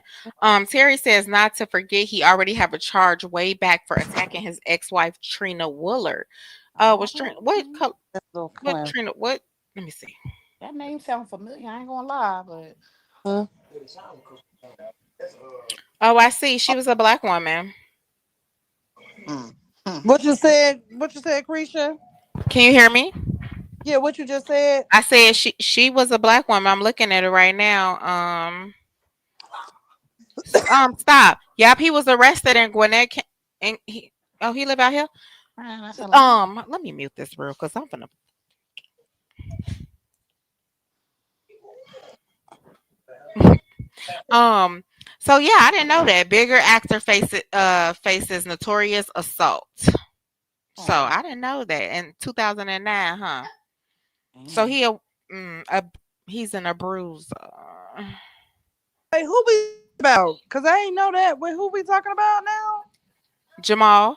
Terry says not to forget he already have a charge way back for attacking his ex-wife Trina Woolard. Was Trina Okay. Little what clown. Trina what? Let me see. That name sounds familiar. I ain't gonna lie, but Huh? Oh, I see. She was a black woman. mm, mm. What you said? What you said, Creisha? Can you hear me? Yeah, what you just said? I said she was a black woman. I'm looking at it right now. Stop. Yep, he was arrested in Gwinnett. And he live out here. Man, that's a lie. Let me mute this real because I'm gonna. Um. So yeah, I didn't know that bigger actor faces notorious assault. So Oh, I didn't know that in 2009, huh? So damn. he's in a bruiser. Wait, who we about? Cause I ain't know that. Wait, who we talking about now? Jamal.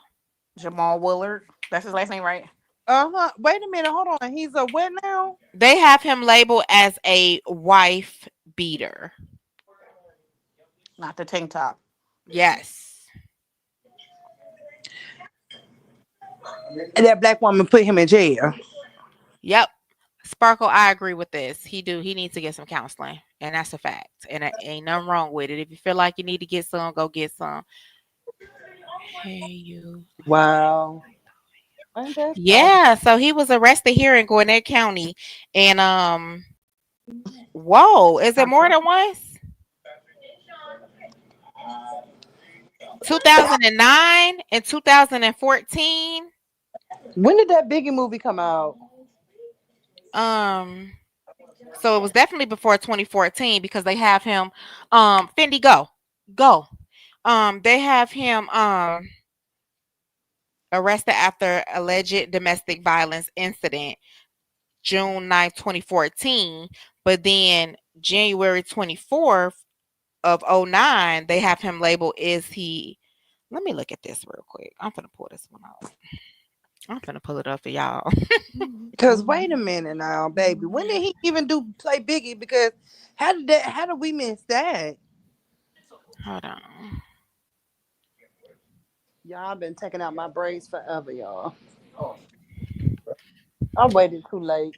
Jamal Willard. That's his last name, right? Uh-huh. Wait a minute. Hold on. He's a what now? They have him labeled as a wife beater. Not the tank top. Yes. And that black woman put him in jail. Yep. Sparkle, I agree with this. He needs to get some counseling. And that's a fact. And ain't nothing wrong with it. If you feel like you need to get some, go get some. Hey, you. Wow. Ain't that something? Yeah, so he was arrested here in Gwinnett County, and whoa, is it more than once? 2009 and 2014. When did that Biggie movie come out? Um, so it was definitely before 2014 because they have him, Fendi go. They have him arrested after alleged domestic violence incident June 9th, 2014, but then January 24th of '09, they have him labeled is he. Let me look at this real quick. I'm gonna pull this one out. I'm gonna pull it up for y'all. Cause wait a minute now, baby. When did he even do play Biggie? Because how did we miss that? Hold on. Y'all been taking out my braids forever, y'all. I waited too late.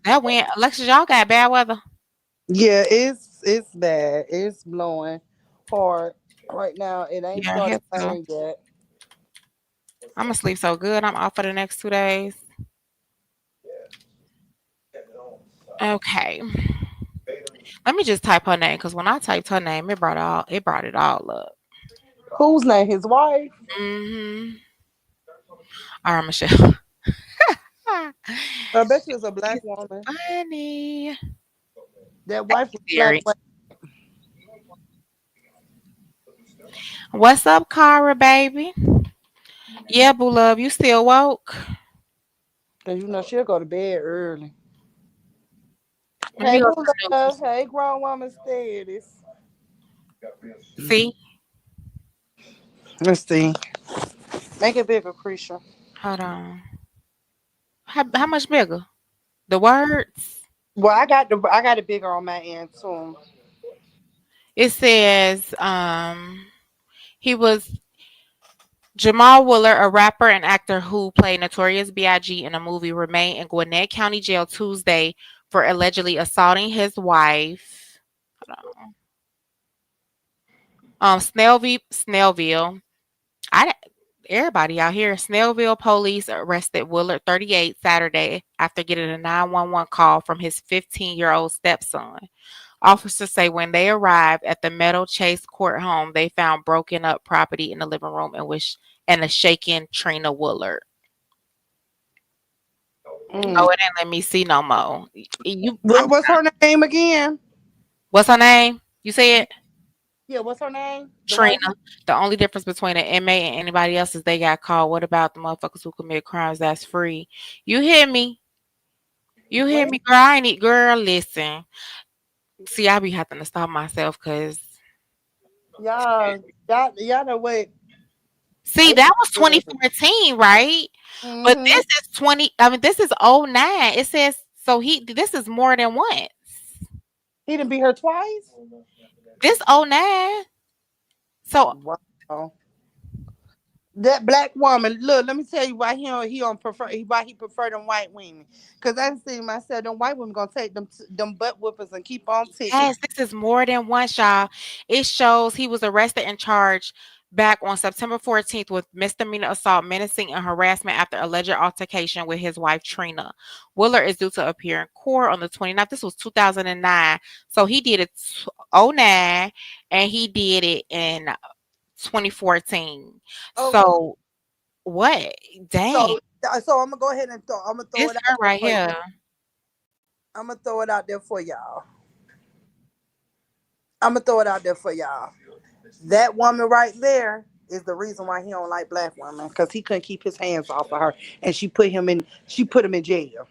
That went Alexis, y'all got bad weather. Yeah, it's bad. It's blowing hard right now. It ain't Yeah, here started too. raining yet. I'm gonna sleep so good. I'm off for the next 2 days. Okay. Let me just type her name because when I typed her name, it brought it all up. Whose name? His wife? Mm-hmm. All right, Michelle. I bet you it's a black She's woman. funny. That wife was black. Siri. What's up, Cara, baby? Yeah, boo love, you still woke? Cause she'll go to bed early. Let me Hey, go boo to the love. news. Hey, grown woman status. See? Let's see. Make it bigger, Krisha. Hold on. How much bigger? The words? Well, I got it bigger on my end too. It says he was Jamal Wooler, a rapper and actor who played Notorious B.I.G. in a movie, remained in Gwinnett County Jail Tuesday for allegedly assaulting his wife. Hold on. Snellville. I everybody out here. Snellville police arrested Willard, 38, Saturday after getting a 911 call from his 15-year-old stepson. Officers say when they arrived at the Meadow Chase court home, they found broken up property in the living room and a shaken Trina Woolard. Oh, Mm. it didn't let me see no more. What's her name again? What's her name? You said Yeah, what's her name? The Trina. wife. The only difference between an inmate and anybody else is they got called. What about the motherfuckers who commit crimes that's free? You hear me? You hear Wait, me, girl? I need girl. Listen. See, I be having to stop myself because y'all know what? see, that was 2014, right? But Mm-hmm. this is 20. I mean, this is '09. It says so. This is more than once. He didn't beat her twice. This '09. So Wow. That black woman, look, let me tell you why why he prefer them white women. Cause I see myself, them white women gonna take them butt whippers and keep on ticking. yes, this is more than once, y'all. It shows he was arrested and charged back on September 14th with misdemeanor assault, menacing, and harassment after alleged altercation with his wife Trina. Willer is due to appear in court on the 29th. This was 2009. So he did it '09 and he did it in 2014. Okay. So what? Dang. So I'm gonna go ahead and I'm gonna throw This it her out there right for you. here. I'm gonna throw it out there for y'all. I'm gonna throw it out there for y'all. That woman right there is the reason why he don't like black women, because he couldn't keep his hands off of her, and she put him in jail.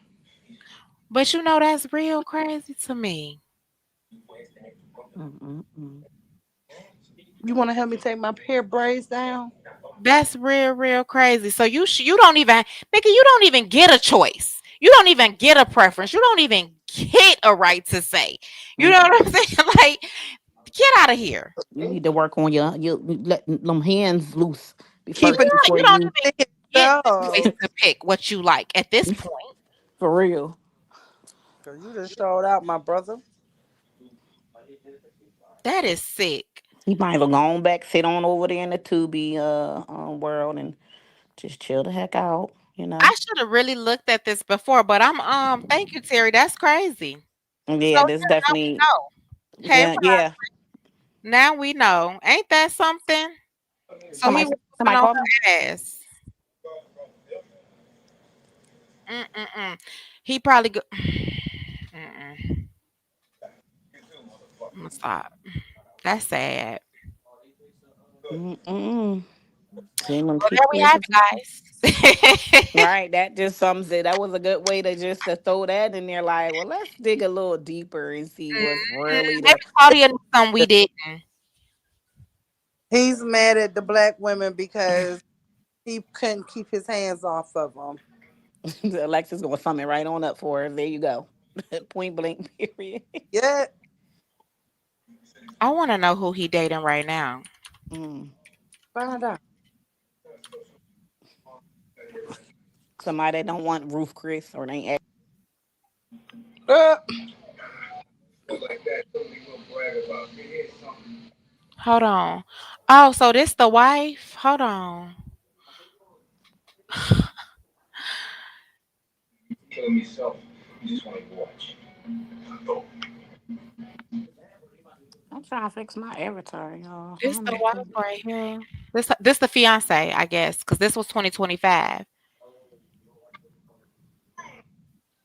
But that's real crazy to me. Mm-mm-mm. You want to help me take my hair braids down? That's real crazy. So you don't even, nigga, you don't even get a choice. You don't even get a preference. You don't even get a right to say. You know what I'm saying? Like, get out of here. You need to work on your let them hands loose Keep first it Yeah, before you don't you even to get the choice yourself. to pick what you like at this point. for real. Cause you just showed out, my brother. That is sick. He might as well go on back, sit on over there in the Tubi world and just chill the heck out, you I know. should have really looked at this before, but thank you, Terry. That's crazy. So Yeah, this yeah, now we definitely. know. Hey, Yeah, yeah. now we know. Ain't that something? So he Somebody, was whooping somebody on called me. her ass. Mm-mm-mm. He probably go. Mm-mm. I'm gonna stop. That's sad. Mm-mm. Seeing them Well, there we have it, guys. right, that just sums it. That was a good way to just to throw that in there. Like, well, let's dig a little deeper and see what's really Maybe the. Claudia knew something we didn't. He's mad at the black women because he couldn't keep his hands off of them. Alexa's gonna sum it right on up for her. There you go. Point blank. Period. Yeah. I want to know who he dating right now. Mm. Find out. Somebody that don't want Roof Chris or they ain't. Uh, Hold on. Oh, so this the wife? Hold on. I'm trying to fix my avatar, y'all. I This don't the know. wife right here. This the fiance, I guess, because this was 2025.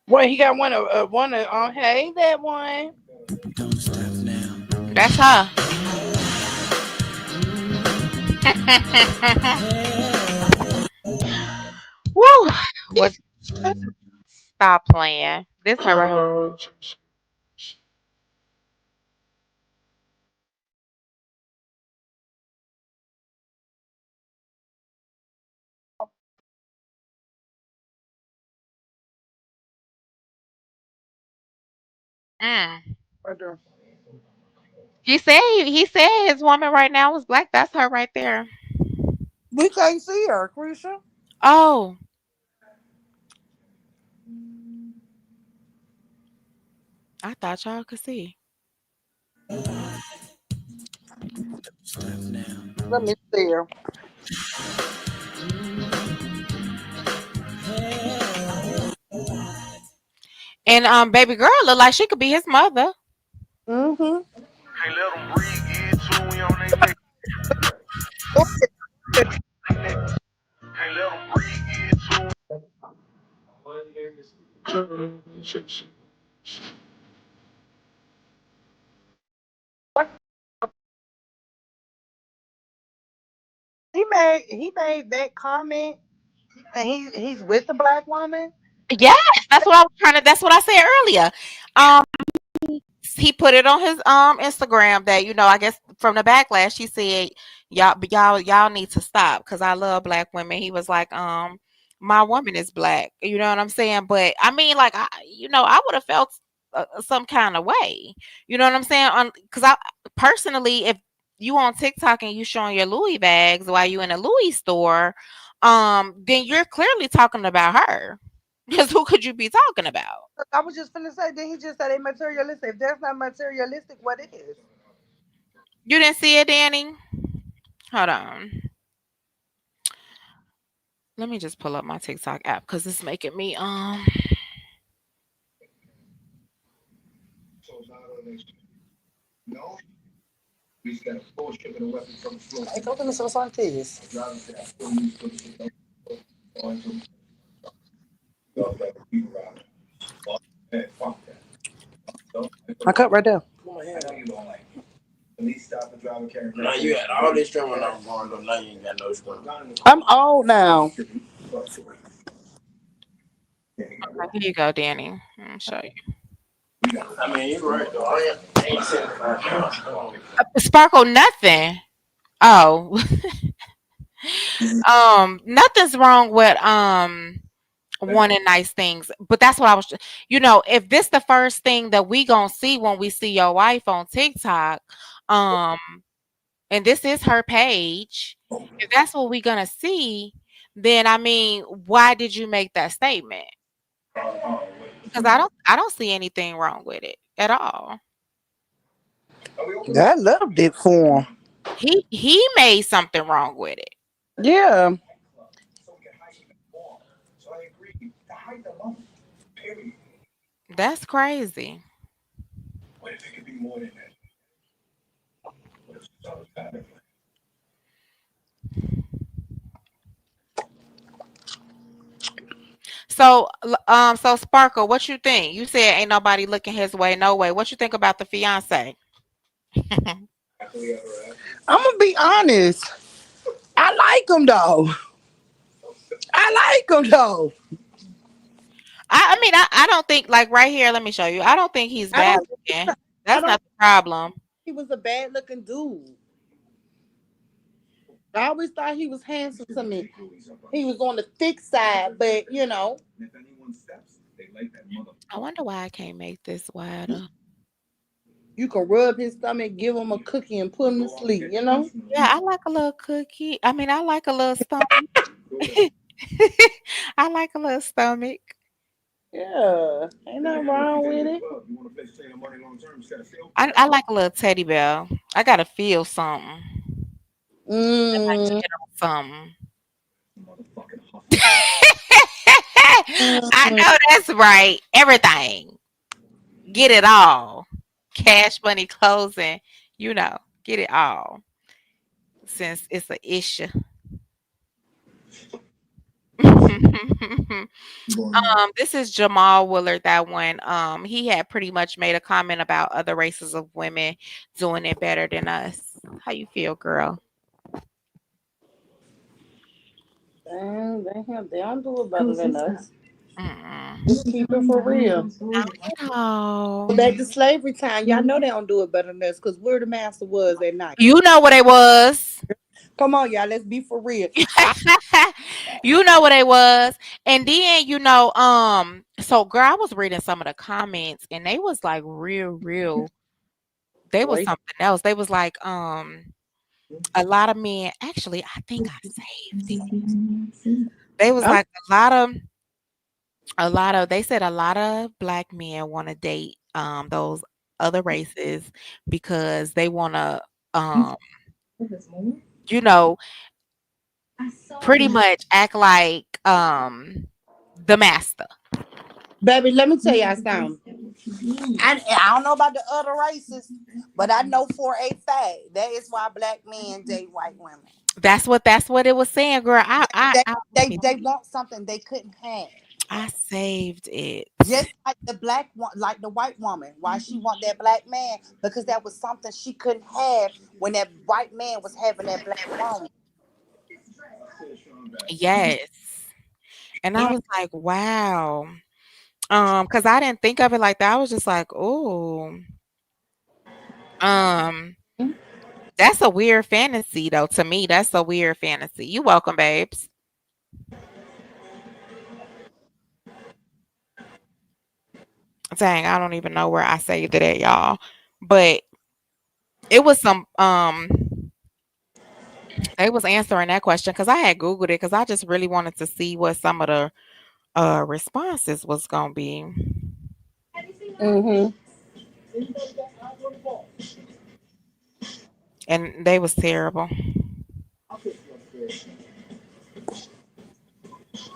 well, he got one of hey that one. That's her. Woo! What? Stop playing. This her right here. Mm. Right there. He said his woman right now was black. That's her right there. We can't see her, Krisha. Oh, I thought y'all could see. Let me see her. And baby girl look like she could be his mother. Mm-hmm. He made that comment, and he's with the black woman. Yes, that's what I was trying to. That's what I said earlier. Um, he put it on his Instagram that I guess from the backlash he said y'all need to stop because I love black women. He was like my woman is black. You know what I'm saying? But I mean like I would have felt some kind of way. You know what I'm saying? Because I personally, if you on TikTok and you showing your Louis bags while you in a Louis store, then you're clearly talking about her. Because who could you be talking about? I was just finna say, then he just said they materialistic. If that's not materialistic, what is? You didn't see it, Danny? Hold on. Let me just pull up my TikTok app because it's making me Hey, go give me some like this. I cut right there. Now you had all this going on. Now you ain't got no strength. I'm old now. here you go, Danny. I'll show you. I mean, you're right though. I ain't 75 pounds. Sparkle nothing. Oh. Nothing's wrong with wanting nice things. But that's what I was if this the first thing that we gonna see when we see your wife on TikTok, um, and this is her page, if that's what we gonna see, then I mean, why did you make that statement? Because I don't see anything wrong with it at all. I loved it for him. He made something wrong with it. Yeah. That's crazy. So, so Sparkle, what you think? You said ain't nobody looking his way, no way. What you think about the fiance? I'm gonna be honest. I like him though. I like him though. I mean, I don't think like right here. Let me show you. I don't think he's I bad don't. looking. I That's don't. not the problem. He was a bad looking dude. I always thought he was handsome to me. He was on the thick side, but I wonder why I can't make this wider. you can rub his stomach, give him a cookie, and put him to sleep. Yeah, I like a little cookie. I mean, I like a little stomach. I like a little stomach. Yeah, ain't nothing wrong with it. I like a little teddy bear. I gotta feel something. I like to Mm, hit on something. I mm. know that's right. Everything. Get it all. Cash, money, clothes, you know, get it all. Since it's an issue. This is Jamal Willard. That one. He had pretty much made a comment about other races of women doing it better than us. How you feel, girl? Damn, they don't do it better than us. Mm-mm. Keep it for real. Not at all. Go back to slavery time. Y'all know they don't do it better than us because where the master was at night. You know what it was. Come on, y'all. Let's be for real. I, You know what it was. And then, so girl, I was reading some of the comments and they was like real. They was Right. something else. They was like, a lot of men actually I think I saved it. They was I'm like they said a lot of black men want to date those other races because they want to um you know pretty much act like the master. Baby, let me tell y'all something. I don't know about the other races, but I know for a fact that is why black men date white women. That's what it was saying, girl. They they want something they couldn't have. I saved it. Just like the black one, like the white woman, why she want that black man? Because that was something she couldn't have when that white man was having that black woman. Yes. And I Mm, was like, wow. Because I didn't think of it like that. I was just like, oh, um, that's a weird fantasy though. To me, that's a weird fantasy. You welcome, babes. Dang, I don't even know where I saved it at, y'all. But it was some they was answering that question because I had Googled it because I just really wanted to see what some of the responses was gonna be. mm-hmm. And they was terrible.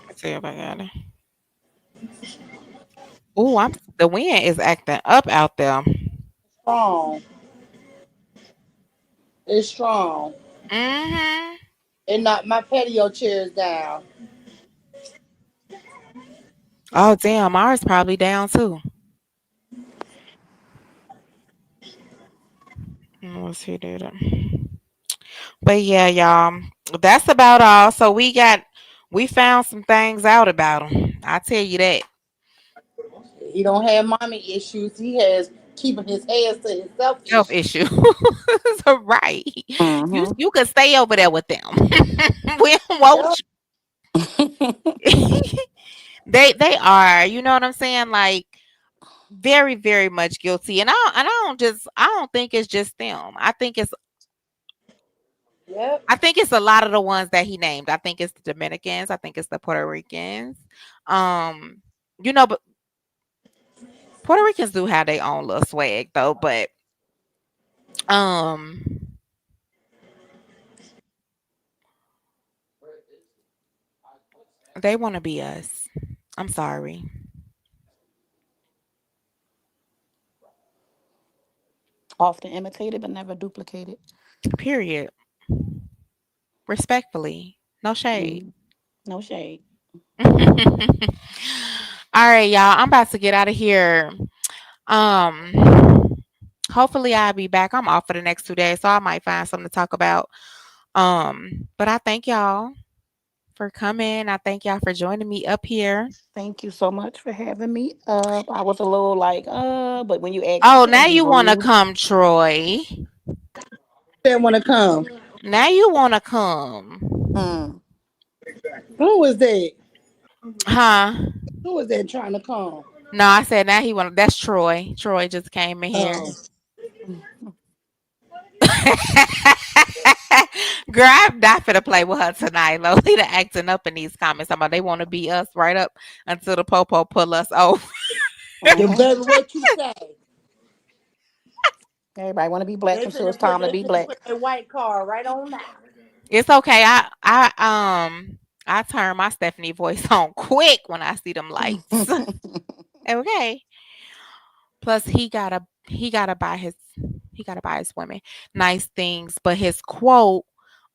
Let's see if I got it. Oh, I'm the wind is acting up out there. Strong. It's strong. Mhm. And not my patio chairs down. Oh damn, ours probably down too. Let's see that. But yeah, y'all, that's about all. So we found some things out about him. I tell you that. He don't have mommy issues. He has keeping his hands to himself Health issues. issue. So right. You Mm-hmm. you could stay over there with them. We won't Yep. you? They are, you know what I'm saying? Like very, very much guilty. And I don't think it's just them. Yep. I think it's a lot of the ones that he named. I think it's the Dominicans. I think it's the Puerto Ricans. Um, but Puerto Ricans do have their own little swag though. But um, They want to be us. I'm sorry. Often imitated but never duplicated. Period. Respectfully. No shade. Mm, no shade. All right, y'all. I'm about to get out of here. Um, hopefully I'll be back. I'm off for the next 2 days, so I might find something to talk about. But I thank y'all for coming. I thank y'all for joining me up here. Thank you so much for having me up. I was a little like, but when you asked, you Oh, can't now be you want to rude. come, Troy. They want to come. Now you want to come. Mm. Who was that? Huh? Who was that trying to come? No, I said now he want. That's Troy. Troy just came in here. Oh, Girl, I'm not finna play with her tonight. Lolita acting up in these comments about they want to be us right up until the popo pull us over. the Hmm. baby, what you say? Everybody want to be black They until it's finna put time to they be finna black. put that white car right on now. It's okay. I turn my Stephanie voice on quick when I see them lights. Okay. Plus he gotta buy his women nice things, but his quote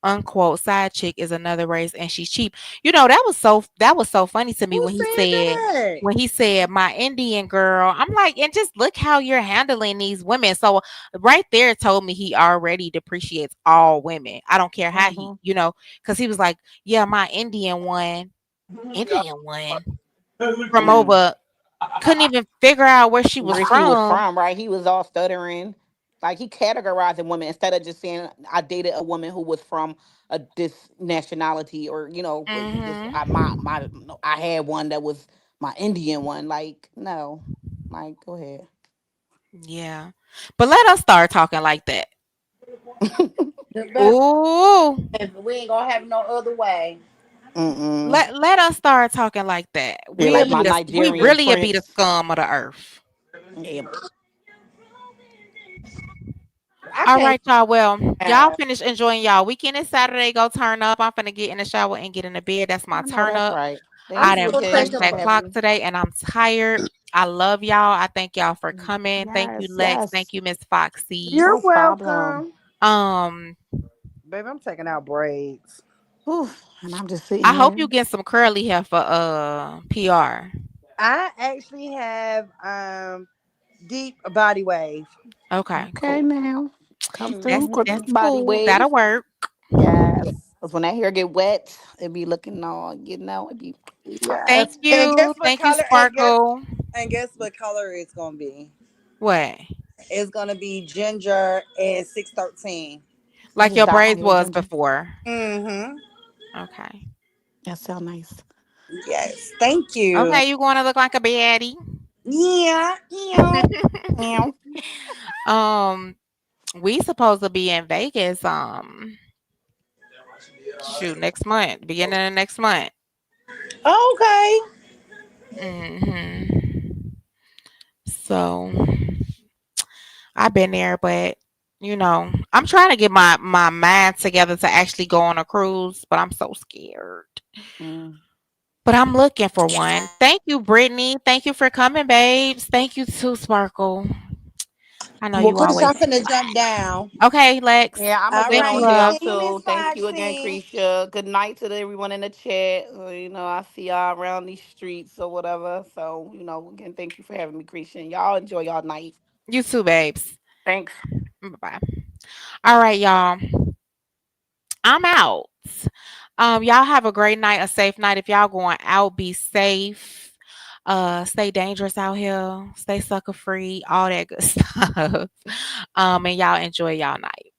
unquote side chick is another race and she's cheap. That was so funny to me Who when he said said that? my Indian girl. I'm like, and just look how you're handling these women. So right there told me he already depreciates all women. I don't care how Hmm. because he was like, yeah, my Indian one from Mm. over couldn't even figure out where she was Where she was from. from, right? He was all stuttering. Like he categorizing women instead of just saying I dated a woman who was from a this nationality or this I my no, I had one that was my Indian one. Like no, like go ahead. Yeah. But let us start talking like that. The Ooh. baby, we ain't gonna have no other way. Mm-mm. Let us start talking like that. Yeah, I like mean, my We Nigerian really be the prince. scum of the earth. Yeah. I All can't. right, y'all. Well, y'all Uh, finish enjoying y'all weekend is Saturday. Go turn up. I'm finna get in the shower and get in the bed. That's my I know turn that's up. right. I'm I Thank you didn't still punch again taking. for that having clock me. today and I'm tired. I love y'all. I thank y'all for coming. Thank you, Yes, Lex. yes. Thank you, Miss Foxy. You're No problem. welcome, Um, baby. I'm taking out braids. Whew. And I'm just sitting I hope here. you get some curly hair for PR. I actually have deep body wave. Okay, Okay, cool. now come That's through. Put the that's body cool. That'll wave. work. Yes. Because when that hair get wet, it be looking all, it be, Thank Yes. And guess you. what Thank you, color? Sparkle. And guess what color it's gonna be? What? It's gonna be ginger and 613. you Like just your dye my braids hair was ginger. before. Mm-hmm. Okay. That sound nice. Yes. Thank you. Okay, you going to look like a baddie. Yeah. Yeah. Meow. um, we supposed to be in Vegas. Shoot, next month, beginning of next month. Okay. Hmm. So I've been there, but I'm trying to get my mind together to actually go on a cruise, but I'm so scared. Mm. But I'm looking for one. Thank you, Brittany. Thank you for coming, babes. Thank you too, Sparkle. I know Well, you Chris, always I'm finna jump down. okay, Lex. Yeah, I'm gonna All get Thank right. on you, here love. See you, Miss too. Thank you again, Foxy. Creisha. Good night to everyone in the chat. I see y'all around these streets or whatever. So, again, thank you for having me, Creisha. And y'all enjoy y'all night. You too, babes. Thanks. Bye bye. All right, y'all. I'm out. Y'all have a great night, a safe night. If y'all going out, be safe. Stay dangerous out here. Stay sucker free. All that good stuff. And y'all enjoy y'all night.